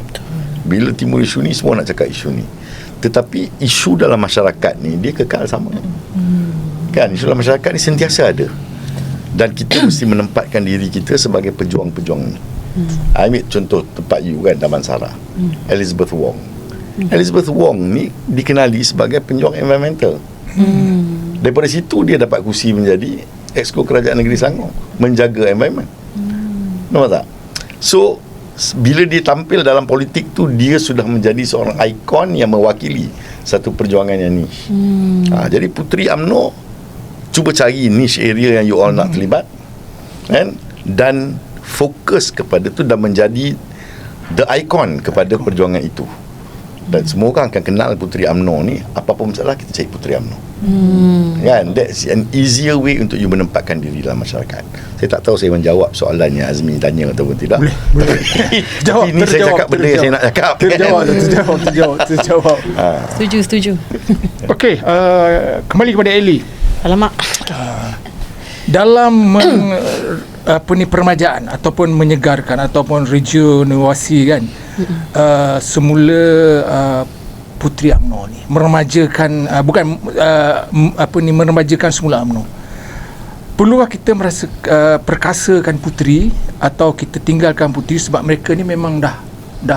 Bila timbul isu ni, semua nak cakap isu ni. Tetapi isu dalam masyarakat ni dia kekal sama. Kan? Isu dalam masyarakat ni sentiasa ada. Dan kita mesti menempatkan diri kita sebagai pejuang-pejuang ni. Ambil contoh tempat you kan, Damansara. Elizabeth Wong. Elizabeth Wong ni dikenali sebagai pejuang environmental. Daripada situ dia dapat kursi menjadi Exco Kerajaan Negeri Selangor, menjaga environment. Nampak tak? So bila dia tampil dalam politik tu, dia sudah menjadi seorang ikon yang mewakili satu perjuangan yang niche. Jadi Puteri UMNO cuba cari niche area yang you all nak terlibat, kan? Dan fokus kepada tu dan menjadi the icon kepada perjuangan itu. Dan semua orang akan kenal Puteri UMNO ni. Apa-apa masalah, kita cari Puteri UMNO. Kan? That's an easier way untuk you menempatkan diri dalam masyarakat. Saya tak tahu saya menjawab soalan yang Azmi tanya ataupun tidak. Boleh. Tapi ni saya cakap benda yang saya nak cakap. Terjawab. Setuju. Okey, kembali kepada Ellie. Alamak. Dalam permajaan ataupun menyegarkan ataupun regenerasi kan, semula Puteri UMNO ni meremajakan meremajakan semula UMNO. Perlukah kita merasa perkasakan puteri atau kita tinggalkan puteri sebab mereka ni memang dah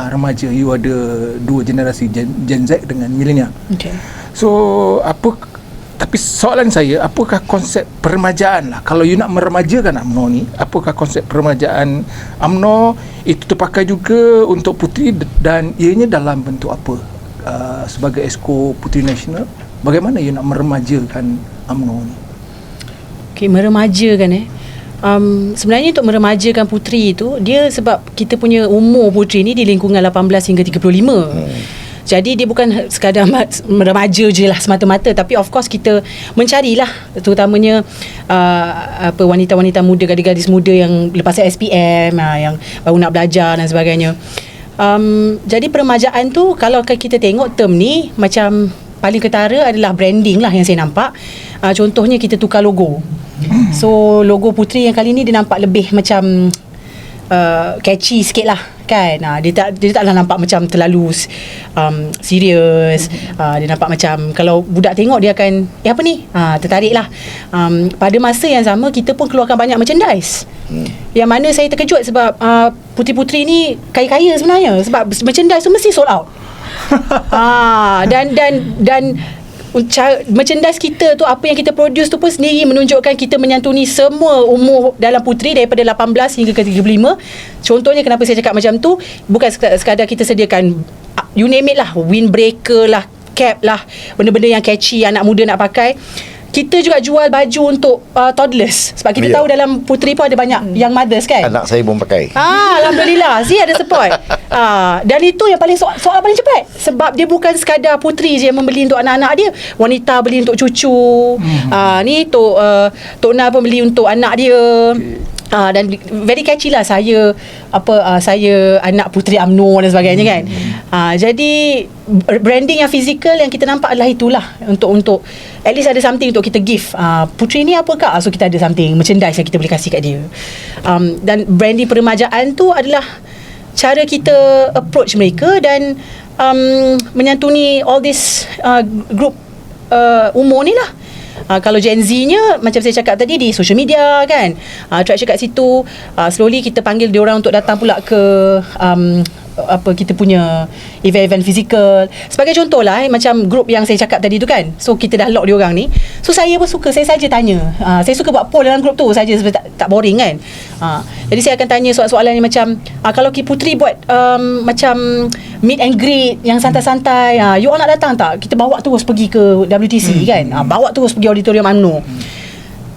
remaja? You ada dua generasi, Gen Z dengan milenial. Okay. So tapi soalan saya, apakah konsep peremajaan lah? Kalau you nak meremajakan UMNO ni, apakah konsep peremajaan UMNO itu terpakai juga untuk puteri dan ianya dalam bentuk apa? Sebagai Esko Puteri Nasional, bagaimana you nak meremajakan UMNO ni? Okay, meremajakan sebenarnya untuk meremajakan puteri itu, dia sebab kita punya umur puteri ni di lingkungan 18 hingga 35. Jadi dia bukan sekadar meremaja je lah semata-mata, tapi of course kita mencarilah terutamanya wanita-wanita muda, gadis-gadis muda yang lepas SPM, yang baru nak belajar dan sebagainya. Jadi peremajaan tu, kalau kita tengok term ni, macam paling ketara adalah branding lah yang saya nampak. Contohnya kita tukar logo. So logo puteri yang kali ni dia nampak lebih macam catchy sikit lah kan. Dia taklah nampak macam terlalu serius. Dia nampak macam, kalau budak tengok dia akan apa ni, tertarik lah. Pada masa yang sama kita pun keluarkan banyak merchandise, yang mana saya terkejut sebab puteri-puteri ni kaya-kaya sebenarnya, sebab merchandise tu mesti sold out. Dan merchandise kita tu, apa yang kita produce tu pun sendiri menunjukkan kita menyantuni semua umur dalam puteri daripada 18 hingga ke 35. Contohnya kenapa saya cakap macam tu, bukan sekadar kita sediakan you name it lah, windbreaker lah, cap lah, benda-benda yang catchy anak muda nak pakai. Kita juga jual baju untuk toddlers, sebab kita tahu dalam puteri pun ada banyak young mothers kan. Anak saya pun pakai. Alhamdulillah, ada support. Dan itu yang paling soal paling cepat, sebab dia bukan sekadar puteri je yang membeli untuk anak-anak dia, wanita beli untuk cucu. Ni Tok Na pun beli untuk anak dia. Dan very catchy lah, saya anak Puteri UMNO dan sebagainya kan. Jadi branding yang fizikal yang kita nampak adalah itulah, untuk at least ada something untuk kita give. Puteri ni apakah, so kita ada something, merchandise yang kita boleh kasih kat dia. Dan branding peremajaan tu adalah cara kita approach mereka dan menyantuni all this group umur ni lah. Kalau Gen Z-nya, macam saya cakap tadi, di social media kan, traction kat situ. Slowly kita panggil diorang untuk datang pula ke kita punya event-event fizikal. Sebagai contoh lah, macam grup yang saya cakap tadi tu kan, so kita dah lock diorang ni. So saya pun suka, saya saja tanya, saya suka buat poll dalam grup tu saja, sebab tak boring kan. Jadi saya akan tanya soalan-soalan yang macam, kalau Puteri buat macam meet and greet yang santai-santai, you all nak datang tak? Kita bawa terus pergi ke WTC kan, bawa terus pergi auditorium UMNO.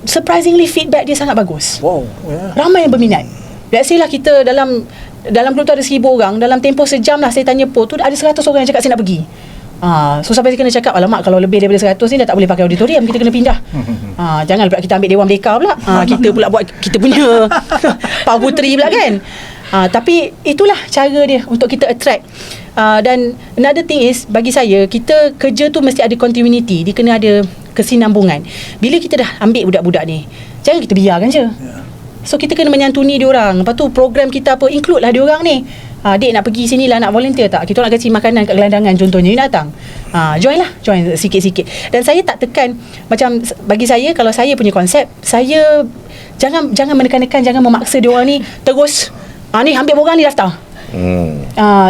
Surprisingly feedback dia sangat bagus. Wow, yeah. Ramai yang berminat. Let's say lah, kita dalam grup tu ada 1,000 orang, dalam tempoh sejam lah saya tanya poll tu, ada 100 orang yang cakap saya nak pergi. So sampai saya kena cakap, alamak, kalau lebih daripada 100 ni dah tak boleh pakai auditorium, kita kena pindah. Jangan pula kita ambil Dewan Merdeka pula, kita pula buat kita punya Pau Puteri pula kan. Tapi itulah cara dia untuk kita attract. Dan another thing is, bagi saya, kita kerja tu mesti ada continuity, dia kena ada kesinambungan. Bila kita dah ambil budak-budak ni, jangan kita biarkan je. So kita kena menyantuni diorang. Lepas tu program kita apa, include lah diorang ni. Dek nak pergi sini lah, nak volunteer tak? Kita nak kasi makanan kat gelandangan contohnya, you datang. Join sikit-sikit. Dan saya tak tekan, macam bagi saya, kalau saya punya konsep, saya jangan menekan-nekan, jangan memaksa diorang ni terus ni ambil orang ni daftar.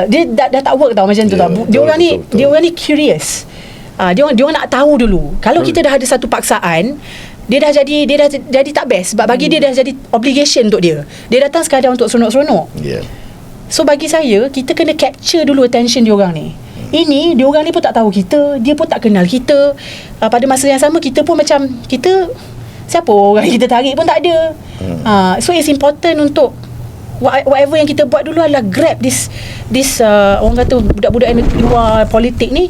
Dia dah tak work tau macam tu tau. Diorang ni curious. Diorang nak tahu dulu. Kalau kita dah ada satu paksaan, dia dah jadi tak best, sebab bagi dia dah jadi obligation untuk dia. Dia datang sekadar untuk seronok-seronok. So bagi saya, kita kena capture dulu attention diorang ni. Ini diorang ni pun tak tahu kita, dia pun tak kenal kita. Pada masa yang sama, kita pun macam, kita siapa orang kita tarik pun tak ada. So it's important untuk whatever yang kita buat dulu adalah grab this orang kata budak-budak yang luar politik ni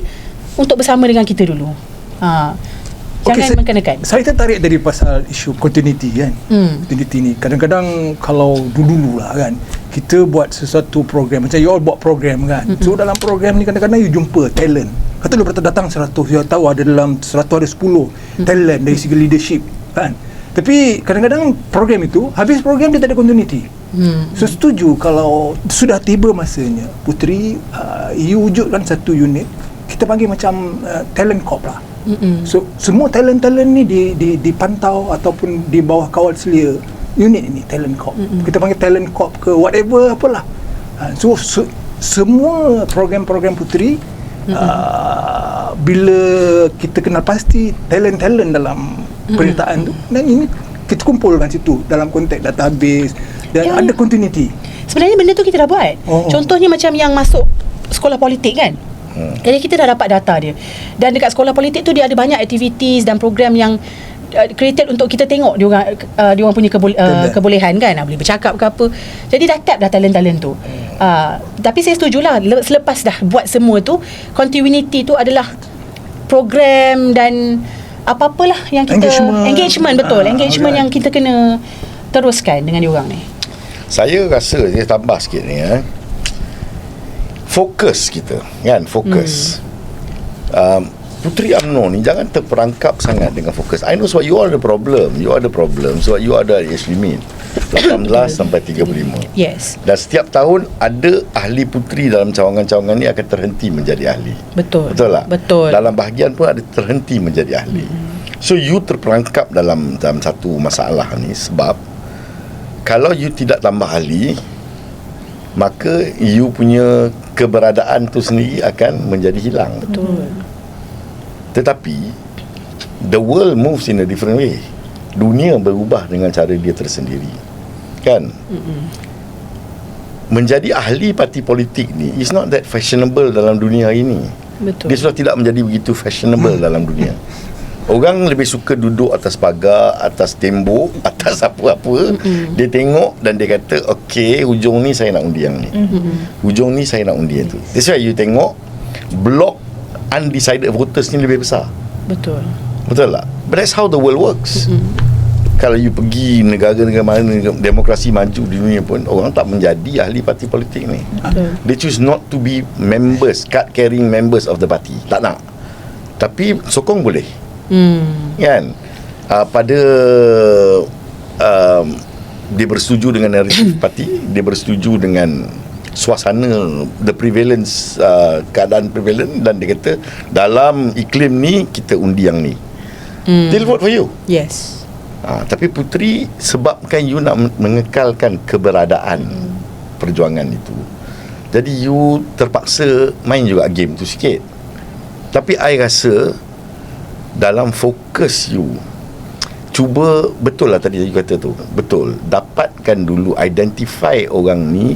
untuk bersama dengan kita dulu. Jangan menekan. Saya tertarik dari pasal isu continuity kan. Continuity ni kadang-kadang kalau dulu lah kan, kita buat sesuatu program, macam you all buat program kan. So dalam program ni kadang-kadang you jumpa talent. Kata lu datang 100, you tahu ada dalam 100 ada 10 talent dari segi leadership kan. Tapi kadang-kadang program itu habis program dia tak ada continuity. So setuju kalau sudah tiba masanya Puteri, you wujudkan satu unit, kita panggil macam talent corp lah. So semua talent-talent ni dipantau ataupun di bawah kawal selia unit ini, talent corp. Kita panggil talent corp ke whatever apalah. So semua program-program Puteri, bila kita kenal pasti talent-talent dalam penyertaan tu, dan ini kita kumpulkan situ dalam konteks database dan ada continuity. Sebenarnya benda tu kita dah buat. Contohnya macam yang masuk sekolah politik kan. Jadi kita dah dapat data dia. Dan dekat sekolah politik tu dia ada banyak activities dan program yang created untuk kita tengok dia orang punya kebolehan kan, boleh bercakap ke apa. Jadi dah tap dah talent-talent tu. Tapi saya setujulah, selepas dah buat semua tu, continuity tu adalah program dan apa-apalah yang kita engagement betul, engagement yang kita kena teruskan dengan diorang ni. Saya rasa dia tambah sikit ni fokus kita kan, fokus. Puteri UMNO ni jangan terperangkap sangat dengan fokus. I know sebab you all ada problem. You ada problem sebab you ada age limit 18 sampai 35. Yes. Dan setiap tahun ada ahli puteri dalam cawangan-cawangan ni akan terhenti menjadi ahli. Betul. Betul tak? Betul. Dalam bahagian pun ada terhenti menjadi ahli. So you terperangkap dalam satu masalah ni sebab kalau you tidak tambah ahli, maka you punya keberadaan tu sendiri akan menjadi hilang. Betul. Tetapi the world moves in a different way. Dunia berubah dengan cara dia tersendiri. Kan? Menjadi ahli parti politik ni is not that fashionable dalam dunia ini. Betul. Dia sudah tidak menjadi begitu fashionable dalam dunia. Orang lebih suka duduk atas pagar, atas tembok, atas apa-apa. Dia tengok dan dia kata, okey, hujung ni saya nak undi yang ni. Hujung ni saya nak undi yang tu. That's why you tengok blok undecided voters ni lebih besar. Betul. Betul tak? But that's how the world works. Kalau you pergi negara-negara mana demokrasi maju di dunia pun, orang tak menjadi ahli parti politik ni. They choose not to be members, card carrying members of the party. Tak nak. Tapi sokong boleh. Kan? Pada dia bersetuju dengan naratif parti, dia bersetuju dengan suasana, the prevalence, keadaan prevalent, dan dia kata dalam iklim ni kita undi yang ni. They'll vote for you. Yes. Tapi Puteri, sebabkan you nak mengekalkan keberadaan perjuangan itu, jadi you terpaksa main juga game tu sikit. Tapi I rasa dalam fokus you, cuba, betul lah tadi you kata tu, betul, dapatkan dulu, identify orang ni,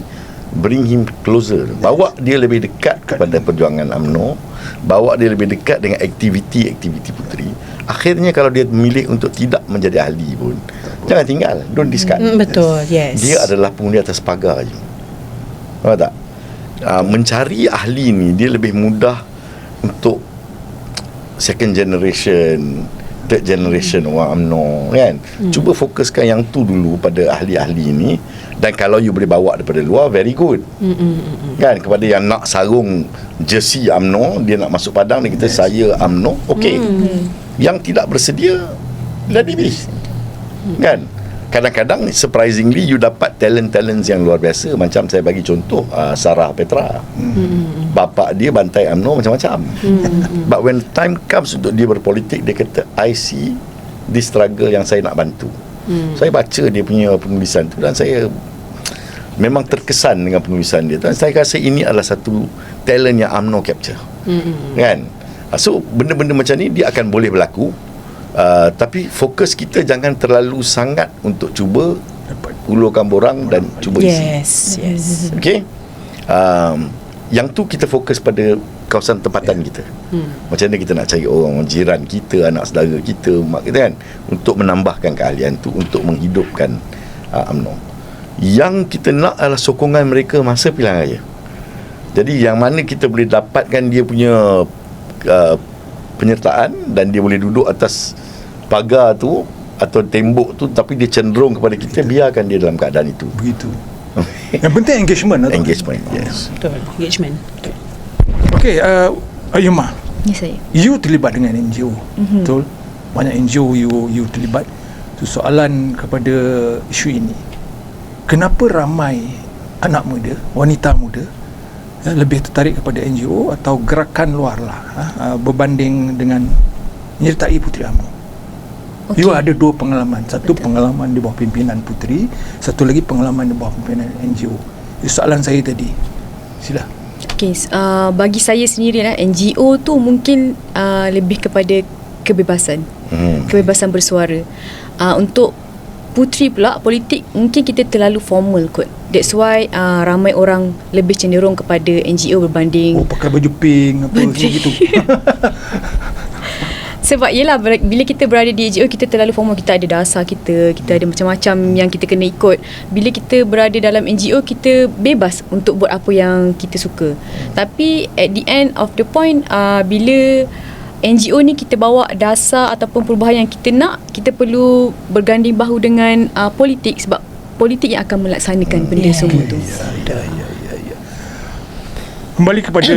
bring him closer, bawa dia lebih dekat kepada perjuangan UMNO, bawa dia lebih dekat dengan aktiviti-aktiviti Puteri. Akhirnya kalau dia memilih untuk tidak menjadi ahli pun, jangan tinggal, don't discard. Betul, yes. Dia adalah pengundi atas pagar je. Faham tak? Mencari ahli ni dia lebih mudah untuk second generation, third generation orang UMNO kan. Cuba fokuskan yang tu dulu pada ahli-ahli ni. Dan kalau you boleh bawa daripada luar, very good. Kan, kepada yang nak sarung jersey UMNO, dia nak masuk padang, dia kata saya UMNO, okey. Yang tidak bersedia, let it be. Kan? Kadang-kadang surprisingly you dapat talent-talent yang luar biasa. Macam saya bagi contoh Sarah Petra. Bapa dia bantai UMNO macam-macam. But when time comes untuk dia berpolitik, dia kata I see this struggle yang saya nak bantu. Saya baca dia punya penulisan tu dan saya memang terkesan dengan penulisan dia. Dan saya rasa ini adalah satu talent yang UMNO capture. Kan? So benda-benda macam ni dia akan boleh berlaku. Tapi fokus kita jangan terlalu sangat untuk cuba ulurkan borang dan cuba isi. Yes. Okey. Yang tu kita fokus pada kawasan tempatan kita. Macam mana kita nak cari orang jiran kita, anak saudara kita, mak kita kan, untuk menambahkan keahlian tu, untuk menghidupkan UMNO. Yang kita nak adalah sokongan mereka masa pilihan raya. Jadi yang mana kita boleh dapatkan dia punya penyertaan dan dia boleh duduk atas pagar tu atau tembok tu, tapi dia cenderung kepada kita, biarkan dia dalam keadaan itu. Begitu. Yang penting engagement. Engagement, yes. Betul, engagement. Okey, Ayuma, Ya, saya. you terlibat dengan NGO. Betul? Banyak NGO you terlibat. So, soalan kepada isu ini, kenapa ramai anak muda, wanita muda lebih tertarik kepada NGO atau gerakan luar lah berbanding dengan menyertai Puteri UMNO? Okay. You ada dua pengalaman. Satu pengalaman di bawah pimpinan Puteri, satu lagi pengalaman di bawah pimpinan NGO. Itu soalan saya tadi. Sila. Okay, bagi saya sendiri NGO tu mungkin lebih kepada kebebasan. Kebebasan bersuara. Untuk Puteri pula, politik mungkin kita terlalu formal kot. That's why ramai orang lebih cenderung kepada NGO berbanding pakai baju pink apa semua gitu. Sebab yelah, bila kita berada di NGO, kita terlalu formal. Kita ada dasar kita ada macam-macam yang kita kena ikut. Bila kita berada dalam NGO, kita bebas untuk buat apa yang kita suka. Tapi at the end of the point, bila NGO ni kita bawa dasar ataupun perubahan yang kita nak, kita perlu berganding bahu dengan politik, sebab politik yang akan melaksanakan benda semua tu. Ya. Kembali kepada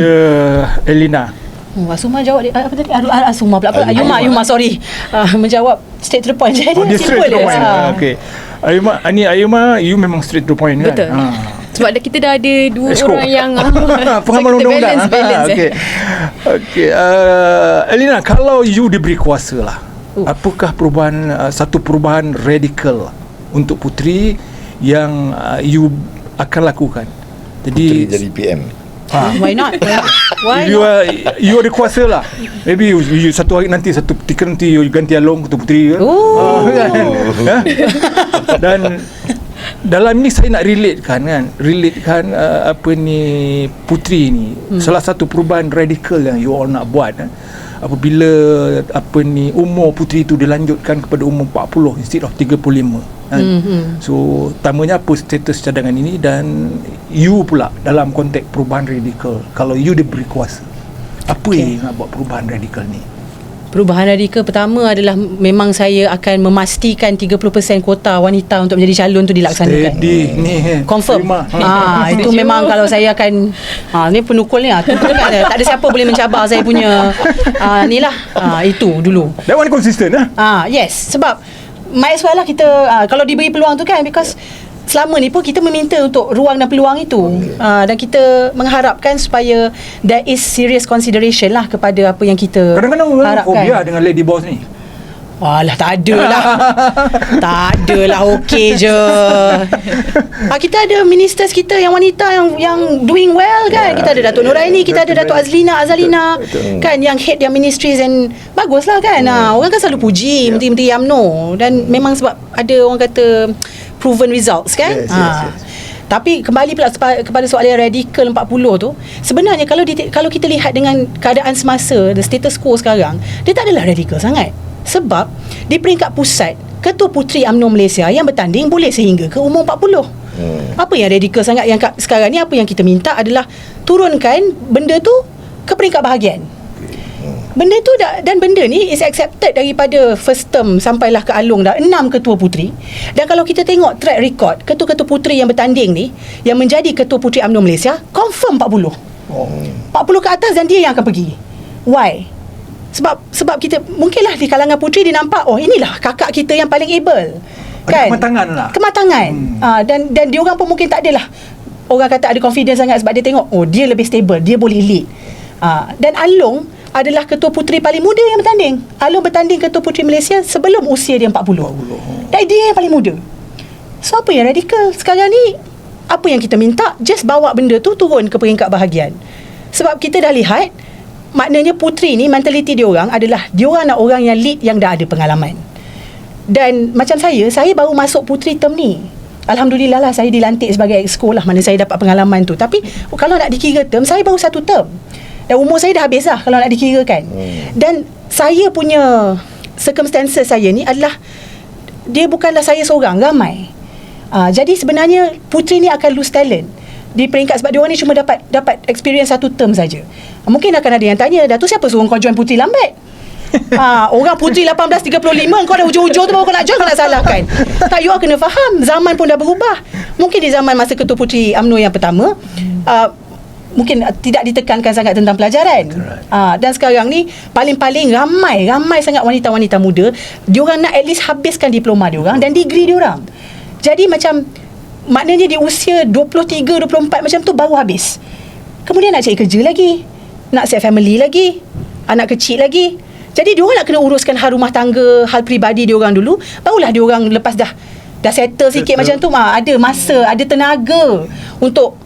Elina. Asuma jawab dia, apa tadi? Asuma pula apa? Ayuma sorry. Menjawab straight to the point. Jadi Dia straight to the point. Okey. Ayuma, you memang straight to the point. Betul. Kan? Sebab kita dah ada dua orang yang pengalaman undang-undang. balance. Okey. Elina, kalau you diberi kuasa lah, apakah satu perubahan radikal untuk Puteri yang you akan lakukan? Puteri jadi PM. Why not? Why You not? you ada kuasa lah. Maybe you satu hari nanti, satu ketika nanti you ganti Along Ketua Puteri. Dan dalam ni saya nak relatekan Puteri ni, salah satu perubahan radikal yang you all nak buat apabila umur Puteri tu dilanjutkan kepada umur 40 instead of 35 kan? So tamanya apa status cadangan ini, dan you pula dalam konteks perubahan radikal, kalau you diberi kuasa, apa yang nak buat perubahan radikal ni? Perubahan radikal pertama adalah memang saya akan memastikan 30% kuota wanita untuk menjadi calon tu dilaksanakan. Steady ni. Confirm. Itu memang kalau saya akan ni penukul ni tu kan, tak ada siapa boleh mencabar saya punya itu dulu. That one consistent Yes, sebab might as well lah kita kalau diberi peluang tu kan, because selama ni pun kita meminta untuk ruang dan peluang itu. Dan kita mengharapkan supaya there is serious consideration lah kepada apa yang kita Kadang-kadang orang harapkan. fobia dengan lady boss ni. Alah, tak ada lah. Tak ada lah, okey je. Kita ada ministers kita yang wanita yang doing well kan. Kita ada Datuk Nuraini, kita ada Datuk Azalina kan, yang head yang ministries, and bagus lah kan. Orang kan selalu puji Menteri-Menteri UMNO, dan memang sebab ada orang kata proven results kan. Yes. Tapi kembali pula kepada soalan radikal 40 tu, sebenarnya kalau kita lihat dengan keadaan semasa, the status quo sekarang, dia tak adalah radikal sangat. Sebab di peringkat pusat, Ketua Puteri UMNO Malaysia yang bertanding boleh sehingga ke umur 40. Apa yang radikal sangat yang sekarang ni? Apa yang kita minta adalah turunkan benda tu ke peringkat bahagian. Benda tu dan benda ni is accepted daripada first term sampailah ke Along dah 6 ketua puteri. Dan kalau kita tengok track record ketua-ketua puteri yang bertanding ni, yang menjadi Ketua Puteri UMNO Malaysia, confirm 40. 40 ke atas, dan dia yang akan pergi. Why? Sebab kita mungkinlah di kalangan puteri dia nampak, inilah kakak kita yang paling able. Kan? Kematangan lah. Kematangan. Dan dia orang pun mungkin tak adalah orang kata ada confidence sangat, sebab dia tengok dia lebih stable, dia boleh lead. Dan Along adalah ketua puteri paling muda yang bertanding. Along bertanding Ketua Puteri Malaysia sebelum usia dia 40. Dan dia yang paling muda. So apa yang radikal sekarang ni? Apa yang kita minta, just bawa benda tu turun ke peringkat bahagian. Sebab kita dah lihat, maknanya puteri ni mentaliti dia orang adalah dia orang nak orang yang lead, yang dah ada pengalaman. Dan macam saya baru masuk puteri term ni. Alhamdulillah lah, saya dilantik sebagai exco lah, mana saya dapat pengalaman tu. Tapi kalau nak dikira term, saya baru 1 term. Dan umur saya dah habis lah kalau nak dikirakan. Dan saya punya circumstances saya ni adalah, dia bukanlah saya seorang, ramai. Jadi sebenarnya puteri ni akan lose talent di peringkat, sebab diorang ni cuma dapat experience satu term saja. Mungkin akan ada yang tanya, Dato' siapa suruh kau join puteri lambat? Orang puteri 18.35 kau dah hujung-hujung tu baru kau nak join, kau nak salahkan. Tak, you all kena faham, zaman pun dah berubah. Mungkin di zaman masa Ketua Puteri UMNO yang pertama, mungkin tidak ditekankan sangat tentang pelajaran. Dan sekarang ni paling-paling ramai sangat wanita-wanita muda, diorang nak at least habiskan diploma diorang dan degree diorang. Jadi macam maknanya di usia 23, 24 macam tu baru habis. Kemudian nak cari kerja lagi, nak set family lagi, anak kecil lagi. Jadi diorang nak kena uruskan hal rumah tangga, hal peribadi diorang dulu, barulah diorang lepas dah settle sikit macam tu, ada masa, ada tenaga untuk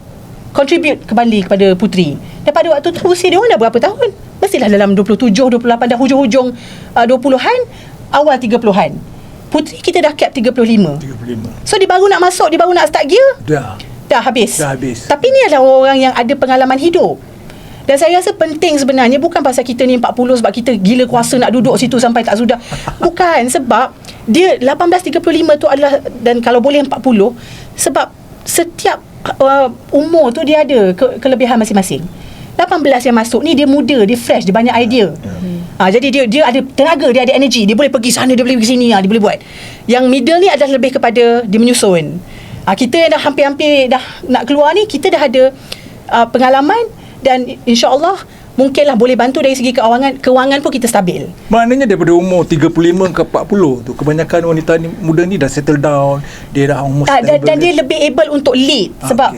contribute kembali kepada puteri. Daripada waktu tu usia diorang dah berapa tahun? Mestilah dalam 27, 28, dah hujung-hujung 20-an, awal 30-an. Puteri kita dah cap 35. So dia baru nak masuk, dia baru nak start gear, dah habis. Tapi ni adalah orang yang ada pengalaman hidup. Dan saya rasa penting sebenarnya, bukan pasal kita ni 40 sebab kita gila kuasa nak duduk situ sampai tak sudah. Bukan, sebab dia 18.35 tu adalah, dan kalau boleh 40, sebab setiap umur tu dia ada kelebihan masing-masing. 18 yang masuk ni dia muda, dia fresh, dia banyak idea. Jadi dia ada tenaga, dia ada energy, dia boleh pergi sana, dia boleh pergi sini, dia boleh buat. Yang middle ni adalah lebih kepada dia menyusun. Kita yang dah hampir-hampir dah nak keluar ni, kita dah ada pengalaman, dan insya-Allah mungkinlah boleh bantu dari segi kewangan pun kita stabil. Maknanya daripada umur 35 ke 40 tu, kebanyakan wanita muda ni dah settle down, dia dah almost dan dia lebih able untuk lead. Sebab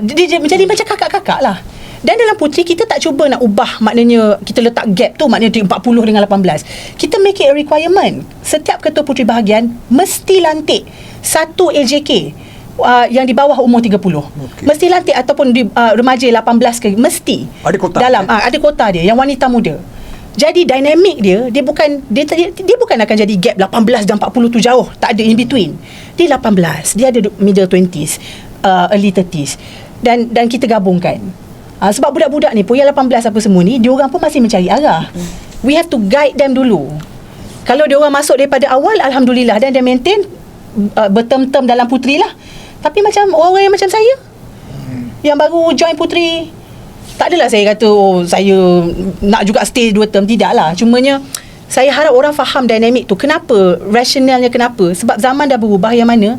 dia menjadi macam kakak-kakak lah. Dan dalam puteri kita tak cuba nak ubah, maknanya kita letak gap tu, maknanya 40 dengan 18. Kita make it a requirement. Setiap ketua puteri bahagian mesti lantik satu LJK yang di bawah umur 30. Mesti lantik, ataupun di remaja 18 ke, mesti. Ada kota. Ada kota dia yang wanita muda. Jadi dinamik dia bukan akan jadi gap 18 dan 40 tu jauh, tak ada in between. Dia 18, dia ada middle 20s, early 30s. Dan kita gabungkan. Sebab budak-budak ni pun yang 18 apa semua ni, diorang pun masih mencari arah. We have to guide them dulu. Kalau diorang masuk daripada awal, alhamdulillah, dan dia maintain berterm-term dalam puteri lah. Tapi macam orang-orang yang macam saya, yang baru join puteri, tak adalah saya kata saya nak juga stay 2 term, tidak lah. Cumanya saya harap orang faham dinamik tu. Kenapa? Rationalnya kenapa? Sebab zaman dah berubah, yang mana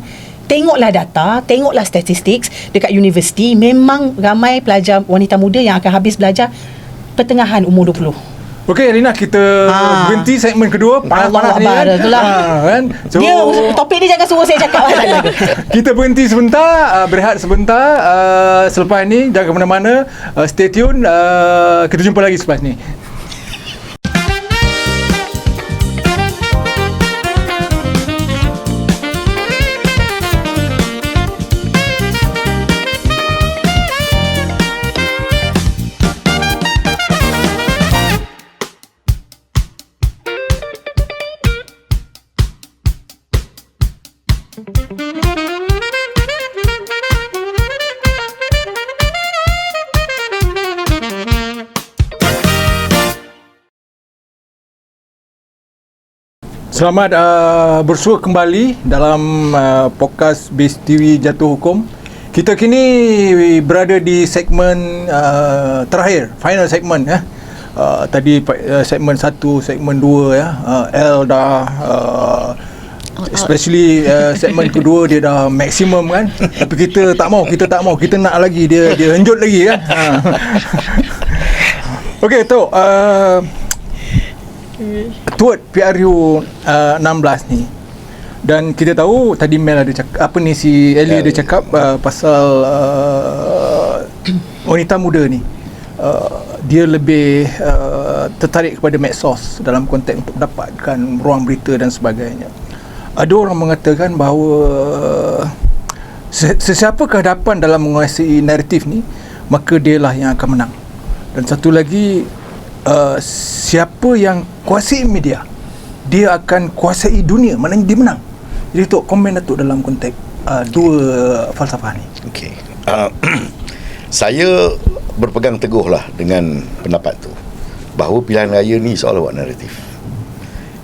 tengoklah data, tengoklah statistik dekat universiti, memang ramai pelajar wanita muda yang akan habis belajar pertengahan umur 20. Okey Rina, kita berhenti segmen kedua. Panas-panas ni kan? So, dia topik ni jangan suruh saya cakap. Kita berhenti sebentar, berehat sebentar. Selepas ni jangan ke mana-mana, stay tune. Kita jumpa lagi selepas ni. Selamat bersua kembali dalam podcast Base TV Jatuh Hukum. Kita kini berada di segmen terakhir, final segmen ya. Tadi segmen 1, segmen 2 ya. L dah especially segmen kedua dia dah maksimum kan. Tapi kita tak mau, kita nak lagi, dia henjut lagi kan. Okey tu Tuat PRU 16 ni, dan kita tahu tadi Mel ada cakap apa ni, si Ellie ada cakap pasal wanita muda ni dia lebih tertarik kepada medsos dalam konteks untuk mendapatkan ruang berita dan sebagainya. Ada orang mengatakan bahawa sesiapa kehadapan dalam menguasai naratif ni, maka dialah yang akan menang. Dan satu lagi, siapa yang kuasai media, dia akan kuasai dunia, maknanya dia menang. Jadi Tok, komen Datuk dalam konteks dua falsafah ni. Okey. Saya berpegang teguhlah dengan pendapat tu, bahawa pilihan raya ni seolah-olah naratif.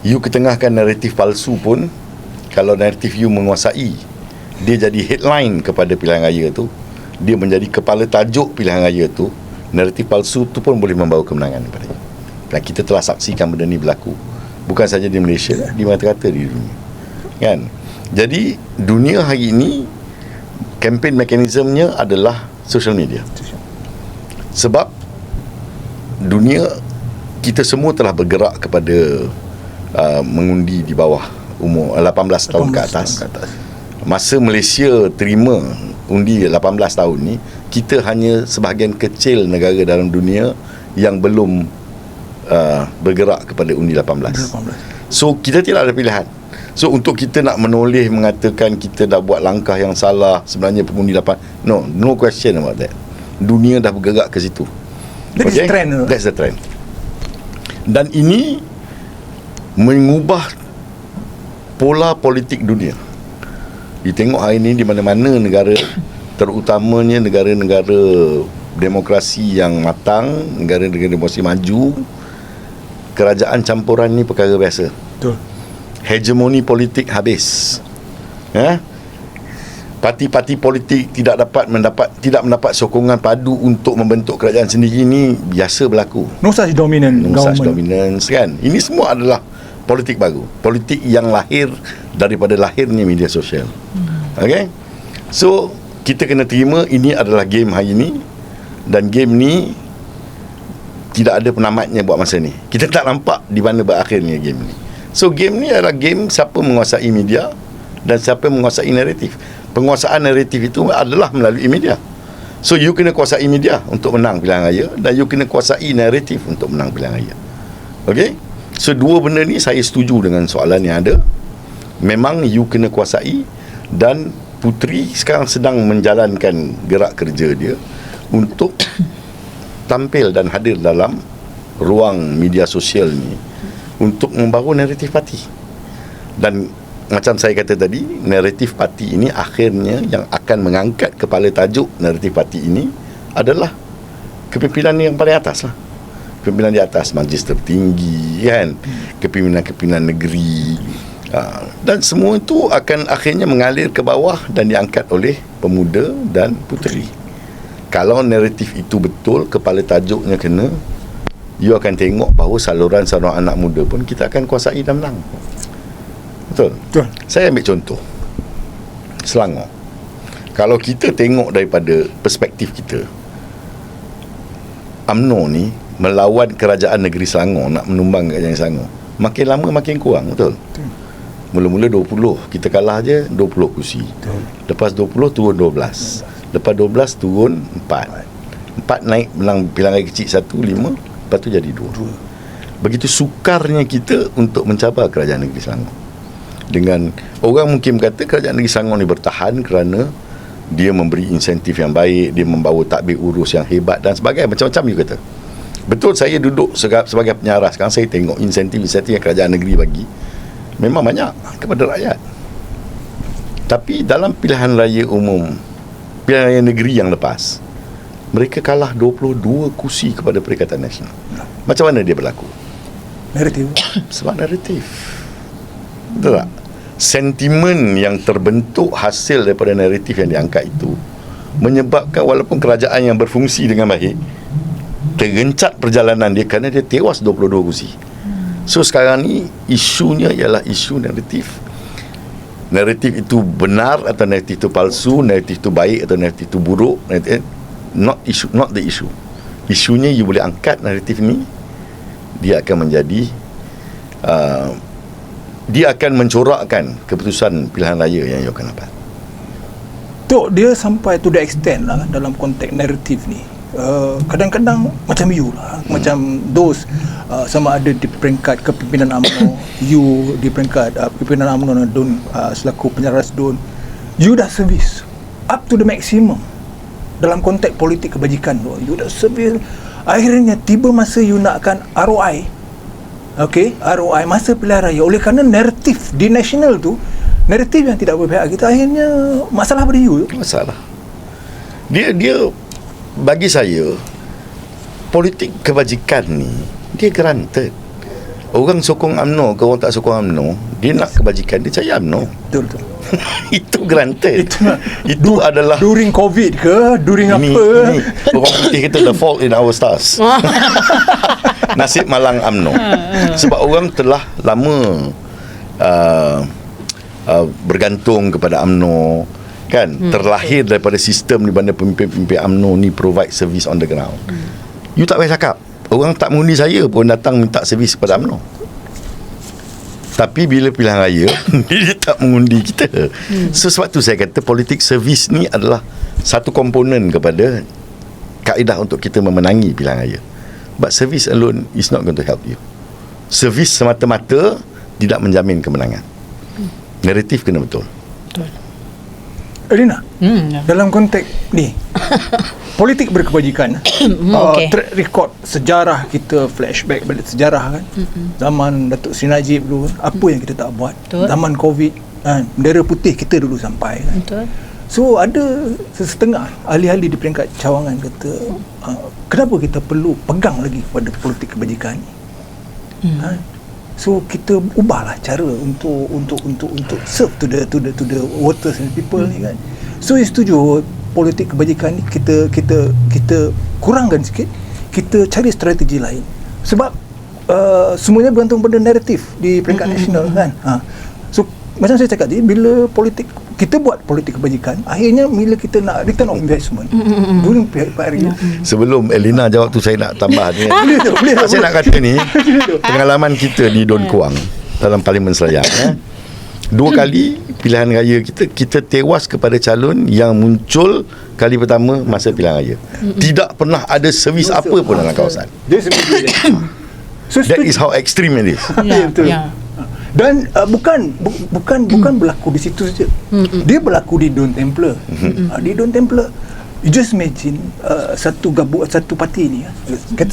You ketengahkan naratif palsu pun, kalau naratif you menguasai, dia jadi headline kepada pilihan raya tu, dia menjadi kepala tajuk pilihan raya tu, naratif palsu tu pun boleh membawa kemenangan kepada dia. Dan kita telah saksikan benda ni berlaku, bukan saja di Malaysia, di mata-mata di dunia, kan? Jadi dunia hari ini, campaign mekanismenya adalah social media. Sebab dunia, kita semua telah bergerak kepada mengundi di bawah umur 18 tahun ke atas. Masa Malaysia terima undi 18 tahun ni, kita hanya sebahagian kecil negara dalam dunia yang belum bergerak kepada undi 18. So kita tidak ada pilihan. So untuk kita nak menoleh mengatakan kita dah buat langkah yang salah, sebenarnya pengundi 8, no question about that. Dunia dah bergerak ke situ. That's the trend. That's the trend. Dan ini mengubah pola politik dunia. Kita tengok hari ini di mana-mana negara, terutamanya negara-negara demokrasi yang matang, negara-negara demokrasi maju, kerajaan campuran ni perkara biasa. Betul. Hegemoni politik habis. Parti-parti politik tidak mendapat sokongan padu untuk membentuk kerajaan sendiri, ni biasa berlaku. No such dominance kan. Ini semua adalah politik baru, politik yang lahir daripada lahirnya media sosial. Okay, so kita kena terima ini adalah game hari ini, dan game ni tidak ada penamatnya buat masa ni. Kita tak nampak di mana berakhirnya game ni. So game ni adalah game siapa menguasai media dan siapa menguasai naratif. Penguasaan naratif itu adalah melalui media. So you kena kuasai media untuk menang pilihan raya, dan you kena kuasai naratif untuk menang pilihan raya. Okay, so dua benda ni saya setuju dengan soalan yang ada. Memang you kena kuasai, dan Puteri sekarang sedang menjalankan gerak kerja dia untuk tampil dan hadir dalam ruang media sosial ni untuk membawa naratif parti. Dan macam saya kata tadi, naratif parti ini akhirnya yang akan mengangkat kepala tajuk naratif parti ini adalah kepimpinan yang paling atas lah. Kepimpinan di atas, majlis tertinggi, kan, kepimpinan negeri, dan semua itu akan akhirnya mengalir ke bawah dan diangkat oleh pemuda dan puteri. Kalau naratif itu betul, kepala tajuknya kena, you akan tengok bahawa saluran-saluran anak muda pun kita akan kuasai dan menang. Betul? Saya ambil contoh Selangor. Kalau kita tengok daripada perspektif kita, UMNO ni melawan kerajaan negeri Selangor, nak menumbang kerajaan Selangor, makin lama makin kurang. Betul? Mula-mula 20, kita kalah je 20 kursi. Lepas 20 turun 12. Lepas 12 turun 4 naik menang pilihan raya kecil 1, 5, lepas tu jadi 2. Begitu sukarnya kita untuk mencabar kerajaan negeri Selangor. Dengan orang mungkin berkata kerajaan negeri Selangor ni bertahan kerana dia memberi insentif yang baik, dia membawa tadbir urus yang hebat dan sebagainya, macam-macam you kata. Betul, saya duduk sebagai penyiar sekarang, saya tengok insentif-insentif yang kerajaan negeri bagi memang banyak kepada rakyat. Tapi dalam pilihan raya umum, pilihan raya negeri yang lepas, mereka kalah 22 kursi kepada Perikatan Nasional. Macam mana dia berlaku? Naratif. Sebab naratif. Betul tak? Sentimen yang terbentuk hasil daripada naratif yang diangkat itu menyebabkan walaupun kerajaan yang berfungsi dengan baik, tergencat perjalanan dia kerana dia tewas 22 kursi. So sekarang ni isunya ialah isu naratif. Naratif itu benar atau naratif itu palsu, naratif itu baik atau naratif itu buruk, not the issue. Isunya you boleh angkat naratif ni, dia akan menjadi dia akan mencorakkan keputusan pilihan raya yang you akan dapat. Tok, dia sampai to the extent lah dalam konteks naratif ni. Kadang-kadang macam you lah, macam those sama ada di peringkat kepimpinan UMNO, you di peringkat pimpinan UMNO Don selaku penyaras Don, you dah servis up to the maximum dalam konteks politik kebajikan tu. You dah servis, akhirnya tiba masa you nakkan ROI. Okey, ROI masa pilihan raya, oleh kerana naratif di nasional tu, naratif yang tidak berpihak kita, akhirnya masalah pada you. Masalah. Dia bagi saya politik kebajikan ni dia granted. Orang sokong UMNO ke orang tak sokong UMNO, dia nak kebajikan, dia cari UMNO. Betul. Itu granted. Itu adalah During COVID ke, during ini orang putih kita the fault in our stars. Nasib malang UMNO. Sebab orang telah lama bergantung kepada UMNO, kan? Terlahir daripada sistem di mana pemimpin-pemimpin UMNO ni provide service on the ground. You tak payah cakap, orang tak mengundi saya pun datang minta servis kepada UMNO. Tapi bila pilihan raya dia tak mengundi kita. So sebab tu saya kata politik servis ni adalah satu komponen kepada kaedah untuk kita memenangi pilihan raya. But service alone is not going to help you. Servis semata-mata tidak menjamin kemenangan. Naratif kena betul. Elina, dalam konteks ni politik berkebajikan, okey. track record sejarah kita, flashback balik sejarah kan, zaman Datuk Seri Najib dulu, apa yang kita tak buat. Betul. Zaman COVID kan, bendera putih kita dulu sampai kan. Betul. So ada setengah ahli-ahli di peringkat cawangan kata, kenapa kita perlu pegang lagi pada politik kebajikan ni? So kita ubahlah cara untuk serve to the voters and people ni kan. So saya setuju politik kebajikan ni kita kurangkan sikit, kita cari strategi lain. Sebab semuanya bergantung pada naratif di peringkat nasional kan. So macam saya cakap tadi, bila kita buat politik kebajikan, akhirnya bila kita nak return of investment during Pak Hari. Sebelum Elina jawab tu, saya nak tambah ni. boleh tak? Saya nak kata ni, pengalaman kita di Don Kuang dalam Parlimen Selayang, 2 kali pilihan raya kita tewas kepada calon yang muncul kali pertama masa pilihan raya. Tidak pernah ada servis apa pun dalam kawasan. Dia sebenarnya so, That is how extreme it is. Ya, betul. Dan bukan berlaku di situ saja. Dia berlaku di Don Templar. Di Don Templar, you just imagine satu parti ni,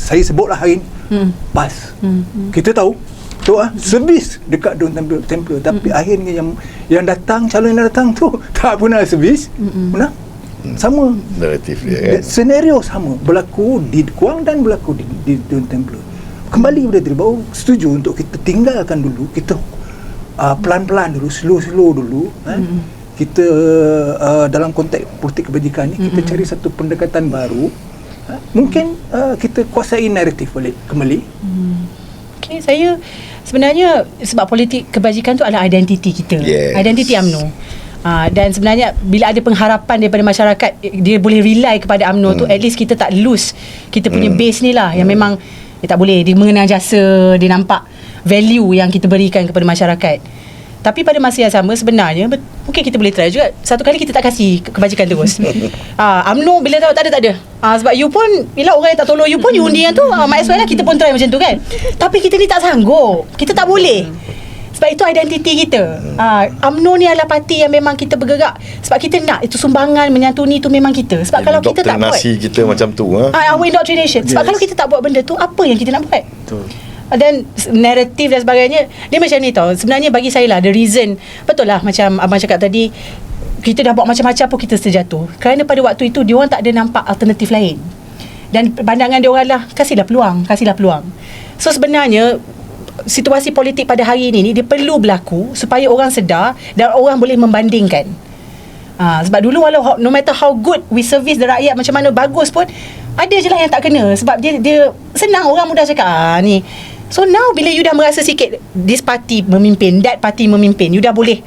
saya sebutlah hari ni, PAS. Kita tahu tu servis dekat Don Templar, tapi akhirnya yang datang, calon yang datang tu tak pernah servis. Menang. Sama. Naratif dia kan. Senario sama berlaku di Kuang dan berlaku di Don Templar. Kembali kepada diri, baru setuju untuk kita tinggalkan dulu, kita pelan-pelan dulu, slow dulu, kita dalam konteks politik kebajikan ni, kita cari satu pendekatan baru, mungkin kita kuasai naratif balik kembali. Okay, saya sebenarnya sebab politik kebajikan tu adalah identiti kita, identiti UMNO. Dan sebenarnya bila ada pengharapan daripada masyarakat, dia boleh rely kepada UMNO tu, at least kita tak lose kita punya base ni lah, yang memang dia tak boleh, dia mengenal jasa, dia nampak value yang kita berikan kepada masyarakat. Tapi pada masa yang sama sebenarnya mungkin kita boleh try juga, satu kali kita tak kasih kebajikan terus. UMNO bila tahu tak ada. Sebab you pun, bila orang yang tak tolong you pun, you undi yang tu, might as well lah kita pun try macam tu kan. Tapi kita ni tak sanggup, kita tak boleh. Sebab itu identiti kita. UMNO ni adalah parti yang memang kita bergerak sebab kita nak itu sumbangan menyantuni tu memang kita. Sebab kalau kita tak buat, doktrinasi kita macam tu, our indoctrination. Sebab kalau kita tak buat benda tu, apa yang kita nak buat? Betul. Dan naratif dan sebagainya, dia macam ni tau. Sebenarnya bagi saya lah, the reason, betul lah macam abang cakap tadi, kita dah buat macam-macam pun kita terjatuh. Kerana pada waktu itu diorang tak ada nampak alternatif lain. Dan pandangan diorang lah, kasihlah peluang. So sebenarnya situasi politik pada hari ini dia perlu berlaku supaya orang sedar dan orang boleh membandingkan. Sebab dulu walau no matter how good we service the rakyat, macam mana bagus pun, ada je lah yang tak kena. Sebab dia senang, orang mudah cakap ni. So now bila you dah merasa sikit this party memimpin, that party memimpin, you dah boleh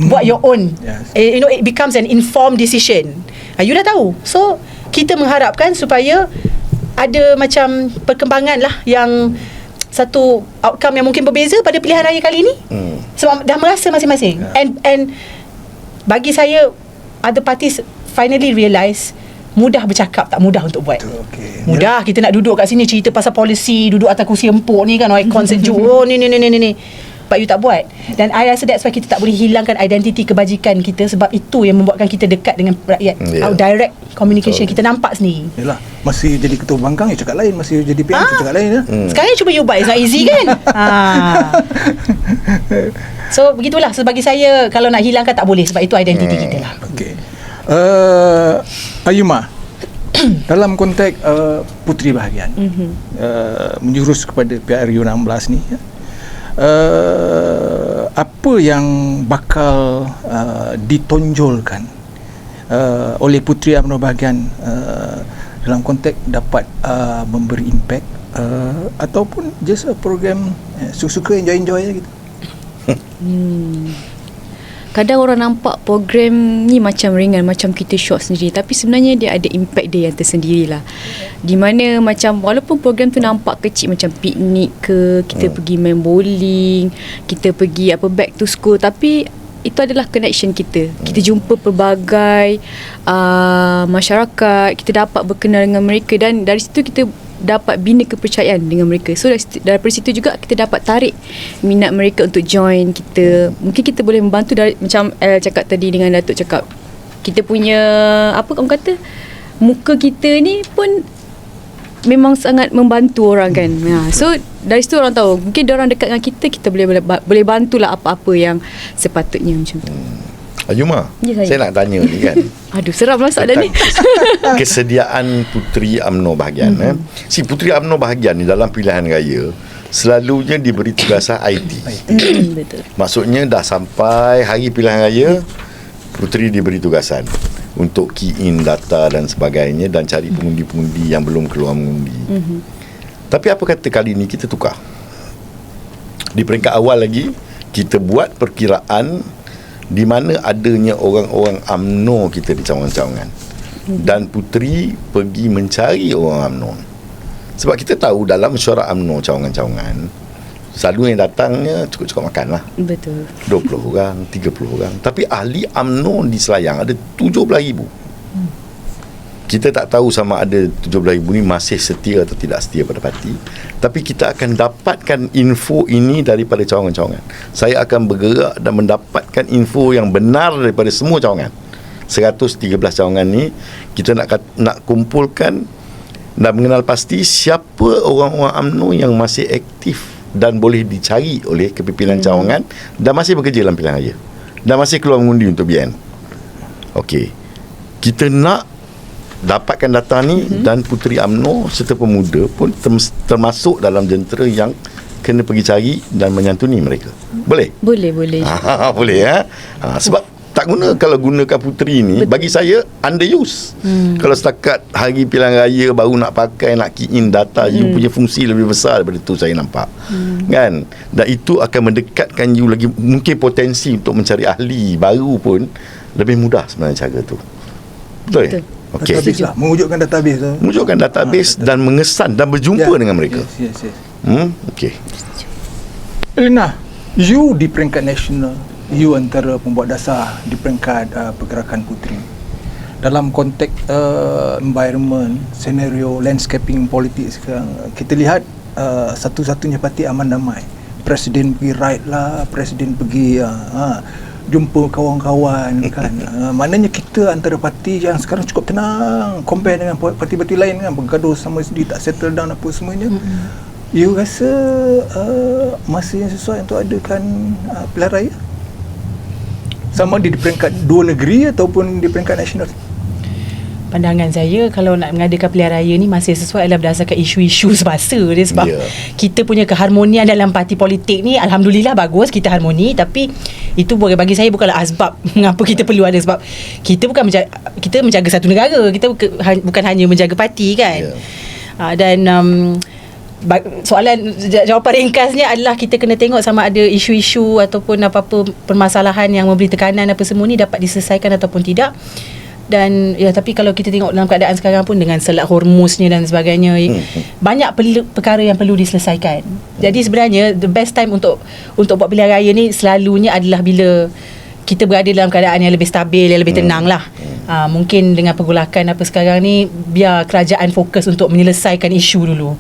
buat your own. You know, it becomes an informed decision. You dah tahu. So kita mengharapkan supaya ada macam perkembangan lah, yang satu outcome yang mungkin berbeza pada pilihan raya kali ni. Sebab dah merasa masing-masing. And bagi saya, other parties finally realise mudah bercakap, tak mudah untuk buat. Mudah kita nak duduk kat sini cerita pasal polisi, duduk atas kursi empuk ni kan, aircon sejuk, ni. But you tak buat. Dan I rasa that's why kita tak boleh hilangkan identiti kebajikan kita, sebab itu yang membuatkan kita dekat dengan rakyat. Our direct communication, kita nampak sendiri. Yalah, masih jadi ketua bangkang cakap lain, masih jadi PM cakap lain. Sekarang cuba you buat, it's not easy kan. So begitulah. So bagi saya, kalau nak hilangkan tak boleh, sebab itu identiti kita lah. Okay. Ayuma, dalam konteks puteri bahagian, menjurus kepada PRU 16 ni, apa yang bakal ditonjolkan oleh Puteri UMNO bahagian dalam konteks dapat memberi impact ataupun just a program suka-suka enjoy je gitu. Kadang orang nampak program ni macam ringan, macam kita short sendiri, tapi sebenarnya dia ada impact dia yang tersendiri lah. Di mana macam walaupun program tu nampak kecil, macam piknik ke, kita pergi main bowling, kita pergi back to school, tapi itu adalah connection kita. Kita jumpa pelbagai masyarakat, kita dapat berkenal dengan mereka, dan dari situ kita dapat bina kepercayaan dengan mereka. So daripada situ juga kita dapat tarik minat mereka untuk join kita. Mungkin kita boleh membantu dari, macam El cakap tadi, dengan Datuk cakap, kita punya orang kata, muka kita ni pun memang sangat membantu orang kan. So dari situ orang tahu, mungkin dia orang dekat dengan kita boleh bantulah apa-apa yang sepatutnya macam tu. Ayuma, Ya, saya nak tanya ni kan. Aduh, seram lah soalan ni. Kesediaan Puteri UMNO bahagian. Si Puteri UMNO bahagian ni dalam pilihan raya selalunya diberi tugasan IT. Betul. Maksudnya dah sampai hari pilihan raya, Puteri diberi tugasan untuk key in data dan sebagainya, dan cari pengundi-pengundi yang belum keluar mengundi. Tapi apa kata kali ni kita tukar. Di peringkat awal lagi, kita buat perkiraan di mana adanya orang-orang UMNO kita di cawangan-cawangan, dan Puteri pergi mencari orang UMNO. Sebab kita tahu dalam mesyuarat UMNO cawangan-cawangan, selalu yang datangnya cukup-cukup makan lah. Betul. 20 orang, 30 orang. Tapi ahli UMNO di Selayang ada 17,000. Kita tak tahu sama ada 17,000 ni masih setia atau tidak setia pada parti. Tapi kita akan dapatkan info ini daripada cawangan-cawangan. Saya akan bergerak dan mendapatkan info yang benar daripada semua cawangan. 113 cawangan ni, kita nak kumpulkan dan mengenal pasti siapa orang-orang UMNO yang masih aktif dan boleh dicari oleh kepimpinan cawangan dan masih bekerja dalam pilihan raya dan masih keluar mengundi untuk BN. Okey. Kita nak dapatkan data ni, dan Puteri UMNO serta pemuda pun termasuk dalam jentera yang kena pergi cari dan menyantuni mereka. Boleh? Boleh. Boleh sebab tak guna kalau gunakan Puteri ni. Betul. Bagi saya underuse. Kalau setakat hari pilihan raya baru nak pakai, nak key in data, you punya fungsi lebih besar daripada tu saya nampak. Kan? Dan itu akan mendekatkan you lagi, mungkin potensi untuk mencari ahli baru pun lebih mudah sebenarnya cara tu. Betul. Okay. Database lah, mewujudkan database dan mengesan dan berjumpa dengan mereka. Yes. Okey. Elina, you di peringkat nasional, you antara pembuat dasar di peringkat pergerakan Puteri. Dalam konteks environment, senario, landscaping politik sekarang, kita lihat satu-satunya parti aman damai. Presiden pergi ride lah, presiden pergi jumpa kawan-kawan kan. Maknanya kita antara parti yang sekarang cukup tenang compare dengan parti-parti lain kan, bergaduh sama sendiri, tak settle down apa semuanya. You rasa masa yang sesuai untuk adakan pilihan raya? Sama di peringkat dua negeri ataupun di peringkat nasional? Pandangan saya, kalau nak mengadakan pilihan raya ni masih sesuai adalah berdasarkan isu-isu semasa dia, sebab kita punya keharmonian dalam parti politik ni alhamdulillah bagus, kita harmoni. Tapi itu bagi saya bukanlah asbab mengapa kita perlu ada, sebab kita bukan kita menjaga satu negara, kita bukan hanya menjaga parti kan. Dan jawapan ringkasnya adalah kita kena tengok sama ada isu-isu ataupun apa-apa permasalahan yang memberi tekanan apa semua ni dapat diselesaikan ataupun tidak. Dan tapi kalau kita tengok dalam keadaan sekarang pun dengan Selat Hormuznya dan sebagainya, banyak perkara yang perlu diselesaikan. Jadi sebenarnya the best time untuk buat pilihan raya ni selalunya adalah bila kita berada dalam keadaan yang lebih stabil, yang lebih tenang lah. Mungkin dengan pergolakan apa sekarang ni, biar kerajaan fokus untuk menyelesaikan isu dulu.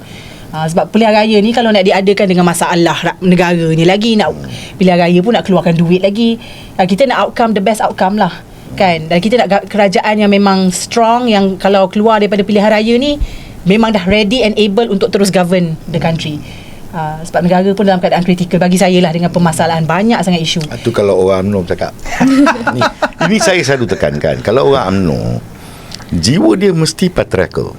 Sebab pilihan raya ni kalau nak diadakan dengan masalah negara ni lagi, nak pilihan raya pun nak keluarkan duit lagi. Kita nak outcome, the best outcome lah kan. Dan kita nak kerajaan yang memang strong, yang kalau keluar daripada pilihan raya ni memang dah ready and able untuk terus govern the country. Sebab negara pun dalam keadaan kritikal bagi saya lah, dengan permasalahan banyak sangat isu. Itu kalau orang UMNO cakap. Ini saya selalu tekankan, kalau orang UMNO, jiwa dia mesti patriarchal.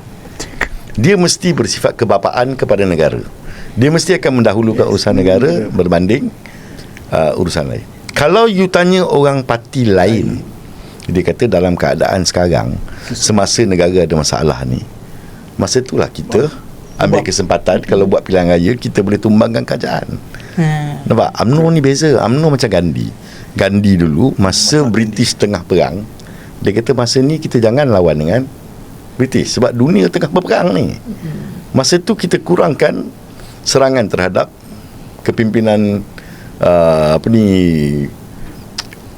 Dia mesti bersifat kebapaan kepada negara. Dia mesti akan mendahulukan urusan negara berbanding urusan lain. Kalau you tanya orang parti lain, dia kata dalam keadaan sekarang, semasa negara ada masalah ni, masa itulah kita ambil kesempatan. Kalau buat pilihan raya, kita boleh tumbangkan kerajaan. Nampak? UMNO ni beza. UMNO macam Gandhi dulu masa British tengah perang, dia kata masa ni kita jangan lawan dengan British sebab dunia tengah berperang ni. Masa tu kita kurangkan serangan terhadap kepimpinan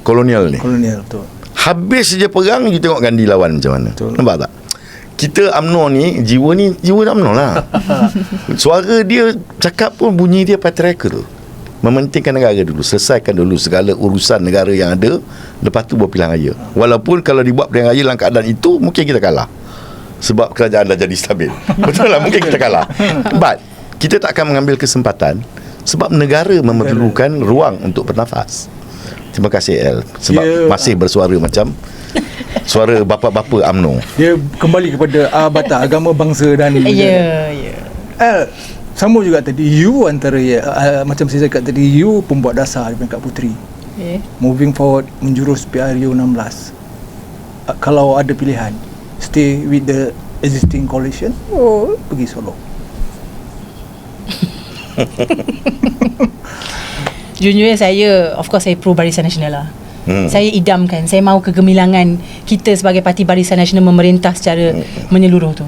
kolonial ni. Kolonial tu. Habis je perang, you tengok Gandhi lawan macam mana. Betul. Nampak tak? Kita UMNO ni jiwa UMNO lah. Suara dia cakap pun bunyi dia patriarchal. Mementingkan negara dulu, selesaikan dulu segala urusan negara yang ada, lepas tu buat pilihan raya. Walaupun kalau dibuat pilihan raya dalam keadaan itu, mungkin kita kalah sebab kerajaan dah jadi stabil. Betul lah, mungkin kita kalah. But kita tak akan mengambil kesempatan sebab negara memerlukan ruang untuk bernafas. Terima kasih El sebab masih bersuara macam suara bapa-bapa UMNO. Dia kembali kepada bata agama, bangsa dan Ya. sama juga tadi you antara macam saya cakap tadi, you pembuat dasar di peringkat puteri. Moving forward menjurus PRU 16. Kalau ada pilihan, stay with the existing coalition pergi Solo. Jujurnya saya, of course saya pro Barisan Nasional lah. Saya idamkan, saya mahu kegemilangan kita sebagai parti Barisan Nasional memerintah secara menyeluruh tu.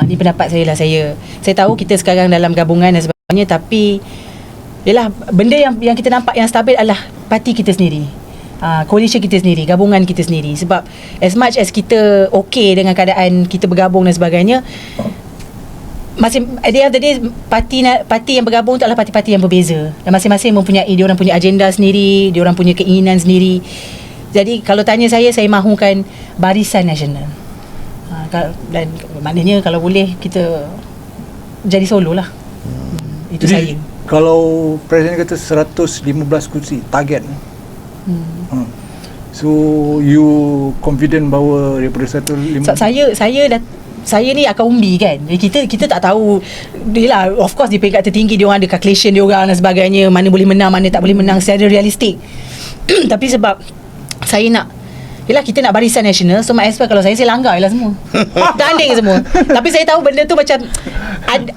Ni pendapat saya lah. Saya tahu kita sekarang dalam gabungan dan sebagainya, tapi yalah, benda yang kita nampak yang stabil adalah parti kita sendiri, coalition kita sendiri, gabungan kita sendiri. Sebab as much as kita okay dengan keadaan kita bergabung dan sebagainya, masing at the end of the day, parti yang bergabung tu adalah parti-parti yang berbeza dan masing-masing mempunyai, dia orang punya agenda sendiri, dia orang punya keinginan sendiri. Jadi kalau tanya saya mahukan Barisan Nasional. Dan maknanya kalau boleh kita jadi Solo lah. Itu jadi, saya. Kalau Presiden kata 115 kursi target, so you confident bahawa daripada 115? Saya ni akan umbi kan. Kita tak tahu. Yalah, of course di peringkat tertinggi dia orang ada calculation dia orang dan sebagainya, mana boleh menang, mana tak boleh menang secara realistik. Tapi sebab saya nak, yalah, kita nak Barisan Nasional, so might as well kalau saya langgar lah semua. Tanding semua. Tapi saya tahu benda tu macam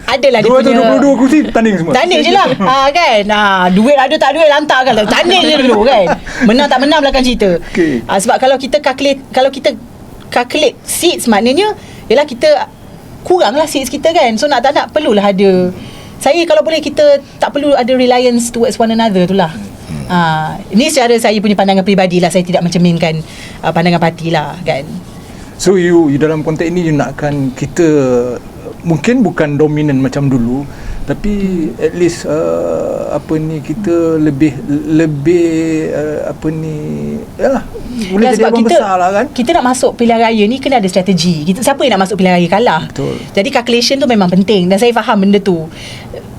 adalah dia punya 222 kursi tanding semua. Tanding je lah. Kan. Duit ada tak duit lantak kan. Tanding je dulu kan. Menang tak menang belakang cerita. Okay. Sebab kalau kita calculate seats, maknanya yalah kita kurang lah seats kita kan. So nak tak nak perlulah ada. Saya kalau boleh kita tak perlu ada reliance towards one another tu lah. Ini secara saya punya pandangan peribadi lah. Saya tidak mencerminkan pandangan parti lah kan. So you dalam konteks ini you nakkan kita mungkin bukan dominan macam dulu, tapi at least kita lebih yalah, boleh jadi sebab abang besar lah kan. Kita nak masuk pilihan raya ni kena ada strategi. Siapa yang nak masuk pilihan raya kalah. Betul. Jadi calculation tu memang penting dan saya faham benda tu.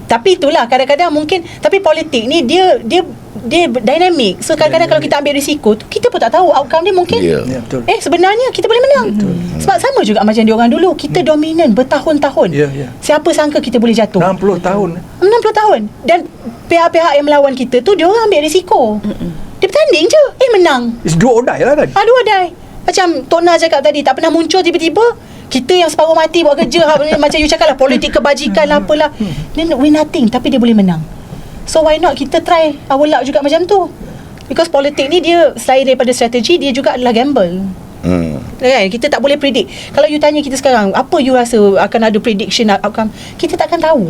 Tapi itulah kadang-kadang mungkin, tapi politik ni dia dynamic. So kadang-kadang kalau kita ambil risiko tu, kita pun tak tahu outcome dia mungkin. Betul. Sebenarnya kita boleh menang. Sebab sama juga macam dia orang dulu, kita dominan bertahun-tahun. Siapa sangka kita boleh jatuh 60 tahun. Dan pihak-pihak yang melawan kita tu, dia orang ambil risiko. Dia bertanding je, menang. It's do or die lah kan. Do or die. Macam Tona cakap tadi, tak pernah muncul tiba-tiba. Kita yang separuh mati buat kerja macam you cakap lah, politik kebajikan lah apalah. Then win nothing, tapi dia boleh menang. So why not kita try our luck juga macam tu. Because politik ni dia selain daripada strategi, dia juga adalah gamble. Kan? Kita tak boleh predict. Kalau you tanya kita sekarang, apa you rasa akan ada prediction outcome, kita takkan tahu.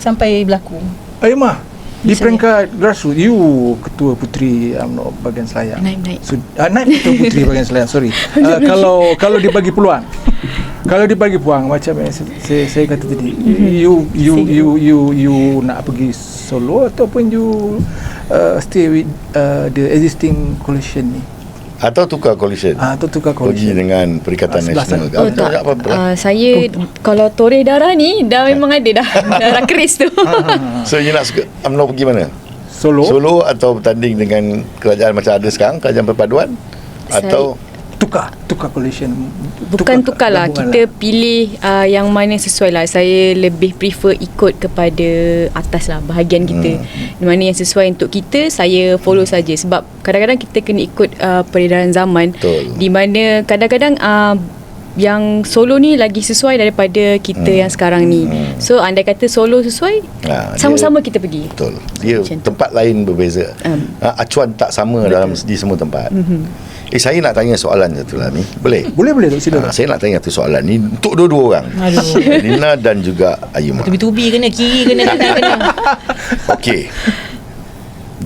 Sampai berlaku. Ayamah, di peringkat grassroots, you ketua puteri UMNO bahagian Selayang. Naib. So, naib ketua puteri bahagian Selayang, sorry. Kalau dibagi peluang, macam yang saya kata tadi, you nak pergi Solo ataupun you stay with the existing coalition ni, atau tukar coalition? Pergi dengan Perikatan Nasional. Saya kalau toreh darah ni dah memang ada dah darah keris tu. So you nak UMNO pergi mana? Solo atau bertanding dengan kerajaan macam ada sekarang, kerajaan perpaduan, atau tukar coalition. Bukan tukar lah, gabungan kita pilih yang mana sesuai lah. Saya lebih prefer ikut kepada atas lah, bahagian kita. Mana yang sesuai untuk kita, saya follow saja. Sebab kadang-kadang kita kena ikut peredaran zaman. Betul. Di mana kadang-kadang yang solo ni lagi sesuai daripada kita yang sekarang ni. So andai kata solo sesuai, sama-sama kita pergi. Betul. Dia Macam tu. tempat lain berbeza. Acuan tak sama dalam di semua tempat. Saya nak tanya soalan satu lah ni. Boleh? Boleh Tok, silakan. Saya nak tanya satu soalan ni untuk dua-dua orang. Aduh. Lina dan juga Ayuma. Tubi-tubi kena, kiri kena, kanan kena. Okey.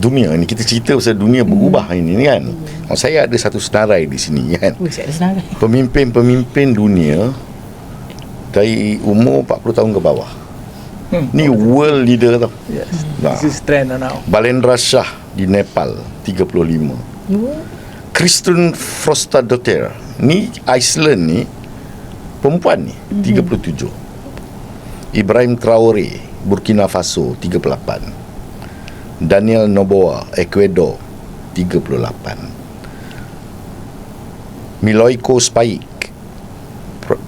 Dunia ni, kita cerita pasal dunia berubah ini ni kan. Saya ada satu senarai di sini kan. Saya ada senang. Pemimpin-pemimpin dunia dari umur 40 tahun ke bawah. Ni world leader tau. Yes. Nah. This is trend now. Balendra Shah di Nepal 35. Kristen Frostadottir ni Iceland ni perempuan ni 37. Ibrahim Traore Burkina Faso 38. Daniel Noboa Ecuador 38. Miloiko Spajic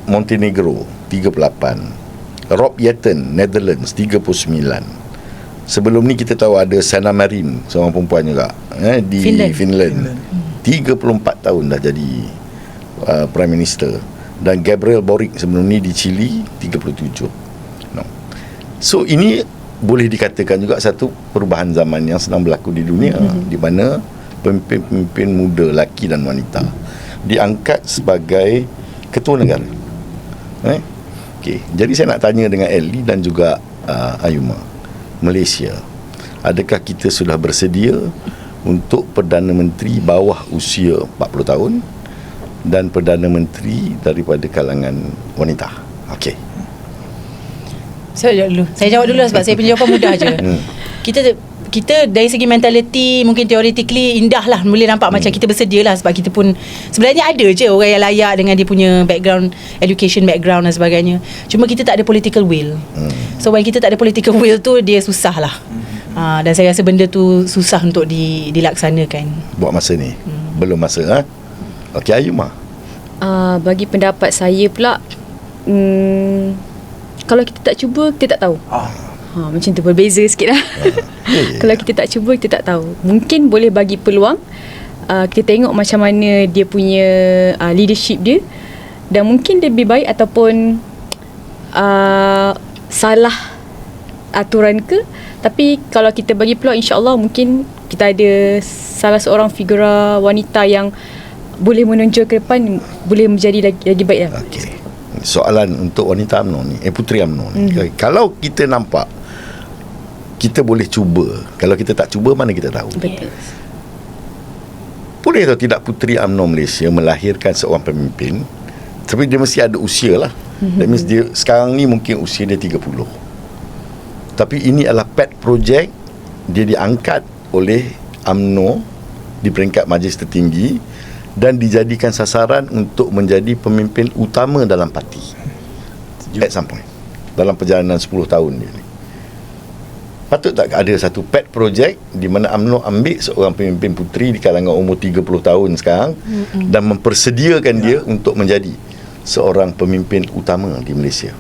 Montenegro 38. Rob Yetten Netherlands 39. Sebelum ni kita tahu ada Sanna Marin, seorang perempuan juga di Finland. 34 tahun dah jadi Prime Minister. Dan Gabriel Boric sebelum ni di Chile 37. So ini boleh dikatakan juga satu perubahan zaman yang sedang berlaku di dunia, di mana pemimpin-pemimpin muda, lelaki dan wanita diangkat sebagai ketua negara. Okay. Jadi saya nak tanya dengan Ellie dan juga Ayuma, Malaysia, adakah kita sudah bersedia untuk Perdana Menteri bawah usia 40 tahun dan Perdana Menteri daripada kalangan wanita? Okey. Saya jawab dulu lah, sebab saya punya jawapan mudah je. Kita dari segi mentality, mungkin theoretically indah lah, boleh nampak macam kita bersedia lah. Sebab kita pun sebenarnya ada je orang yang layak dengan dia punya background, education background dan sebagainya. Cuma kita tak ada political will. So when kita tak ada political will tu, dia susah lah. Dan saya rasa benda tu susah untuk dilaksanakan. Buat masa ni belum masa. Okey, Ayuma. Bagi pendapat saya pula, kalau kita tak cuba, kita tak tahu. Macam tu, berbeza sikit lah. Kalau kita tak cuba, kita tak tahu. Mungkin boleh bagi peluang. Kita tengok macam mana dia punya leadership dia. Dan mungkin lebih baik ataupun salah aturan ke. Tapi kalau kita bagi peluang, insyaAllah mungkin kita ada salah seorang figura wanita yang boleh menonjol ke depan, boleh menjadi lagi baik lah. Okay. Soalan untuk wanita UMNO ni, Puteri UMNO ni, kalau kita nampak kita boleh cuba, kalau kita tak cuba mana kita tahu. Betul. Boleh atau tidak Puteri UMNO Malaysia melahirkan seorang pemimpin, tapi dia mesti ada usia lah. That means dia sekarang ni mungkin usia dia 30. Tapi ini adalah pet project, dia diangkat oleh UMNO di peringkat majlis tertinggi dan dijadikan sasaran untuk menjadi pemimpin utama dalam parti at some point dalam perjalanan 10 tahun dia ni. Patut tak ada satu pet project di mana UMNO ambil seorang pemimpin puteri di kalangan umur 30 tahun sekarang dan mempersediakan dia untuk menjadi seorang pemimpin utama di Malaysia.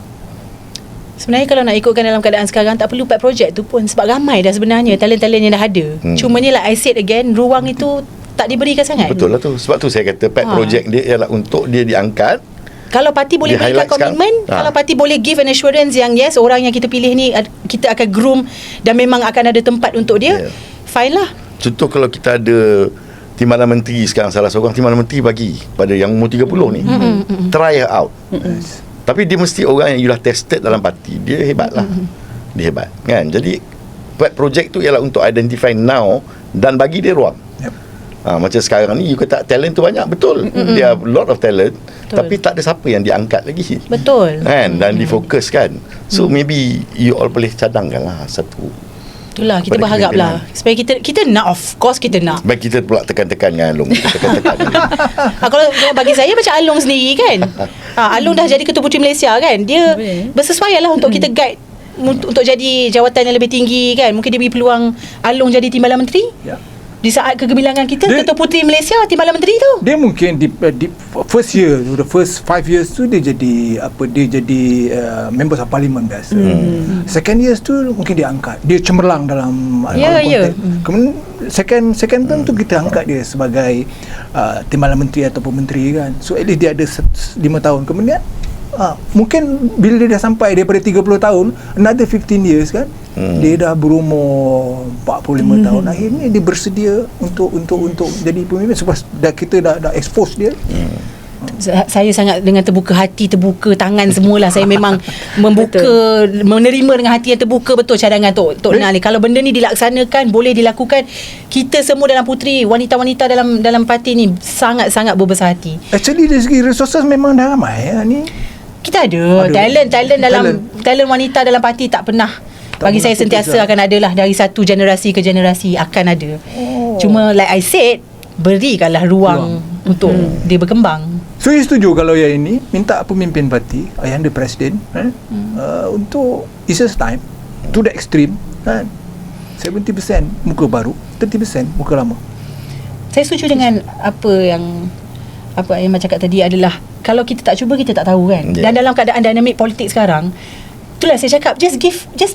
Sebenarnya kalau nak ikutkan dalam keadaan sekarang, tak perlu pet project tu pun, sebab ramai dah sebenarnya talent-talent yang dah ada. Cuma ni like I said again, ruang itu tak diberikan sangat. Betul lah tu. Sebab tu saya kata pet project dia ialah untuk dia diangkat. Kalau parti boleh berikan komitmen, kalau parti boleh give an assurance yang yes, orang yang kita pilih ni kita akan groom dan memang akan ada tempat untuk dia, fine lah. Contoh kalau kita ada Timbalan Menteri sekarang, salah seorang Timbalan Menteri bagi pada yang umur 30 ni, try her out. Tapi dia mesti orang yang you dah tested dalam parti. Dia hebat lah. Dia hebat kan. Jadi pet project tu ialah untuk identify now dan bagi dia ruang. Macam sekarang ni you kata talent tu banyak, betul. There are a lot of talent, betul. Tapi tak ada siapa yang diangkat lagi. Betul. Kan, dan difokuskan. So maybe you all boleh cadangkan lah satu. Itulah kita berharap lah supaya kita nak, of course kita nak. Baik, kita pula tekan-tekan dengan Along. Tekan-tekan. Kalau bagi saya macam Along sendiri kan. Along dah jadi Ketua Puteri Malaysia kan. Dia bersesuaian lah untuk kita guide untuk jadi jawatan yang lebih tinggi kan. Mungkin dia beri peluang Along jadi Timbalan Menteri. Dia di saat kegemilangan kita, Dia- Ketua Puteri Malaysia, Timbalan Menteri tu. Dia mungkin di first year, the first 5 years tu dia jadi members of parliament biasa. Second years tu mungkin dia angkat. Dia cemerlang dalam Ya, ya. Kemudian second term tu kita angkat dia sebagai timbalan menteri ataupun menteri kan. So at least dia ada 5 tahun. Kemudian mungkin bila dia dah sampai daripada 30 tahun, another 15 years kan, dia dah berumur 45 tahun, akhirnya dia bersedia untuk jadi pemimpin sebab kita dah expose dia. Saya sangat dengan terbuka hati, terbuka tangan semualah. Saya memang menerima dengan hati yang terbuka betul cadangan Tok Nal ni. Kalau benda ni dilaksanakan, boleh dilakukan, kita semua dalam puteri, wanita-wanita dalam parti ni sangat-sangat berbesar hati. Actually dari segi resources memang dah ramai ni. Kita ada talent wanita dalam parti tak pernah. Bagi saya sentiasa akan ada lah, dari satu generasi ke generasi akan ada. Cuma like I said, berikanlah ruang untuk dia berkembang. So you setuju kalau yang ini minta pemimpin parti, ayahanda presiden untuk recess time to the extreme kan, 70% muka baru, 30% muka lama. Saya setuju dengan apa yang Aiman cakap tadi adalah, kalau kita tak cuba, kita tak tahu kan. Dan dalam keadaan dinamik politik sekarang, itulah saya cakap, just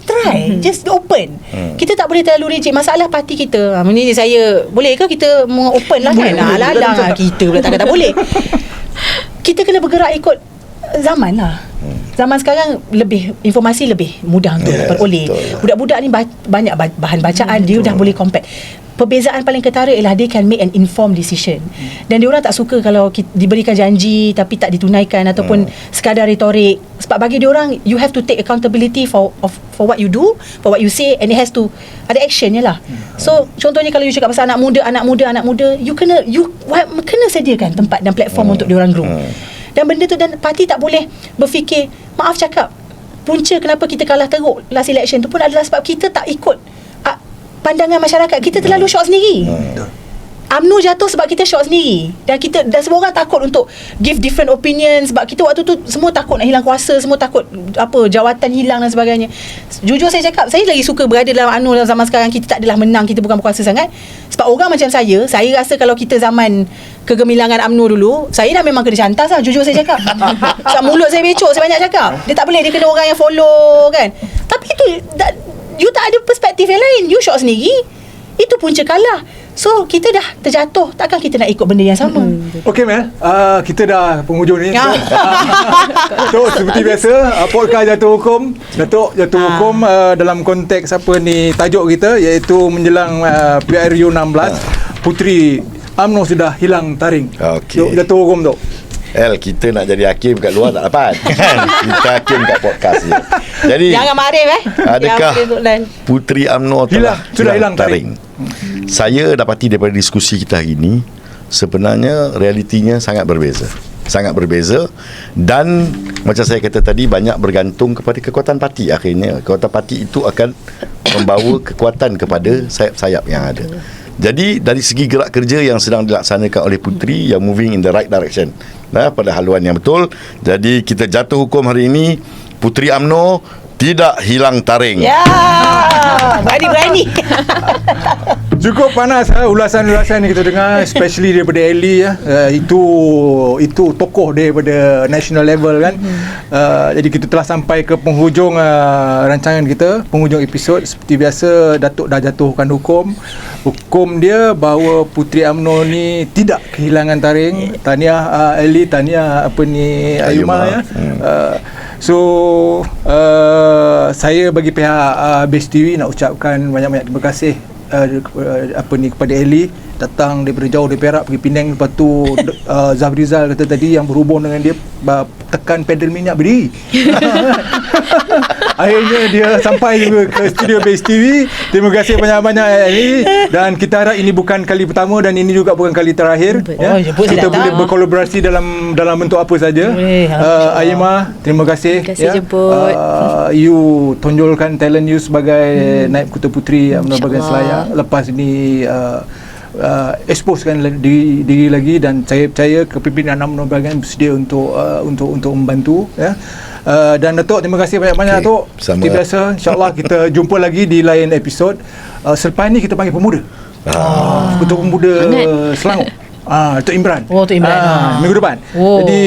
try, just open. Kita tak boleh terlalu rigid. Masalah parti kita, ini saya, boleh ke kita open lah kan? Alang-alang kita pula tak boleh. Kita kena bergerak ikut zaman lah. Zaman sekarang informasi lebih mudah untuk diperoleh. Budak-budak ni banyak bahan bacaan, dia dah boleh compare. Perbezaan paling ketara ialah they can make an informed decision. Dan diorang tak suka kalau diberikan janji tapi tak ditunaikan, ataupun sekadar retorik. Sebab bagi diorang, you have to take accountability for what you do, for what you say, and it has to ada action je lah. So contohnya kalau you cakap pasal anak muda, you kena sediakan tempat dan platform untuk diorang grow. Dan benda tu, dan parti tak boleh berfikir, maaf cakap, punca kenapa kita kalah teruk last election tu pun adalah sebab kita tak ikut pandangan masyarakat. Kita terlalu short sendiri. UMNO jatuh sebab kita short sendiri, dan semua orang takut untuk give different opinion, sebab kita waktu tu semua takut nak hilang kuasa, semua takut jawatan hilang dan sebagainya. Jujur saya cakap, saya lagi suka berada dalam UMNO dalam zaman sekarang. Kita tak adalah menang, kita bukan berkuasa sangat. Sebab orang macam saya rasa kalau kita zaman kegemilangan UMNO dulu, saya dah memang kena cantas lah, jujur saya cakap. Sebab mulut saya becok, saya banyak cakap. Dia tak boleh, dia kena orang yang follow kan. Tapi itu you tak ada perspektif yang lain, you short sendiri, itu punca kalah. So kita dah terjatuh, takkan kita nak ikut benda yang sama. Okey Mel, kita dah penghujung ni. So seperti biasa, podcast Jatuh Hukum, Datuk Jatuh Hukum dalam konteks tajuk kita, iaitu menjelang PRU 16, Puteri UMNO sudah hilang taring. Okey. Jatuh Hukum tu. Kita nak jadi hakim kat luar tak dapat. Kita hakim kat podcast je. Jadi Jangan marif adakah Puteri UMNO sudah hilang taring? Saya dapati daripada diskusi kita hari ini, sebenarnya realitinya sangat berbeza. Dan macam saya kata tadi, banyak bergantung kepada kekuatan parti. Akhirnya kekuatan parti itu akan membawa kekuatan kepada sayap-sayap yang ada. Jadi dari segi gerak kerja yang sedang dilaksanakan oleh Puteri, yang moving in the right direction, pada haluan yang betul. Jadi kita jatuh hukum hari ini, Puteri UMNO tidak hilang taring. Ya, berani. Cukup panas ulasan-ulasan yang kita dengar, especially daripada Ellie itu tokoh daripada national level kan. Jadi kita telah sampai ke penghujung rancangan kita, penghujung episod. Seperti biasa, Datuk dah jatuhkan hukum dia bahawa Puteri UMNO ni tidak kehilangan taring. Tahniah Ellie, tahniah Ayuma ya. So saya bagi pihak Base TV nak ucapkan banyak-banyak terima kasih kepada Ellie, datang daripada jauh dari Perak pergi Penang. Lepas tu Zafrizal kata tadi yang berhubung dengan dia, tekan pedal minyak berdiri. Akhirnya dia sampai juga ke studio Base TV. Terima kasih banyak-banyak Ellie, dan kita harap ini bukan kali pertama dan ini juga bukan kali terakhir kita boleh berkolaborasi dalam bentuk apa saja. Ayima, terima kasih jemput. You tonjolkan talent you sebagai Naib Ketua Puteri UMNO Bahagian Selayar. Lepas ini exposekan diri lagi, dan saya percaya kepimpinan UMNO Bahagian bersedia untuk membantu ya. Dan Datuk, terima kasih banyak-banyak Datuk. Seperti biasa, insyaAllah kita jumpa lagi di lain episod. Selepas ini kita panggil pemuda. Ketua Pemuda Selangor. Datuk Imran. Datuk Imran. Minggu depan. Jadi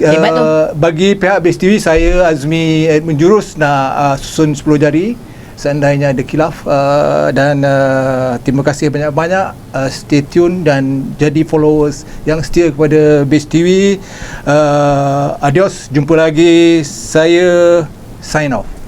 Hebat tu. bagi pihak Base TV, saya Azmi Edmund Jurus nak susun 10 jari seandainya ada khilaf, dan terima kasih banyak-banyak. Stay tune dan jadi followers yang setia kepada Base TV. Adios, jumpa lagi. Saya sign off.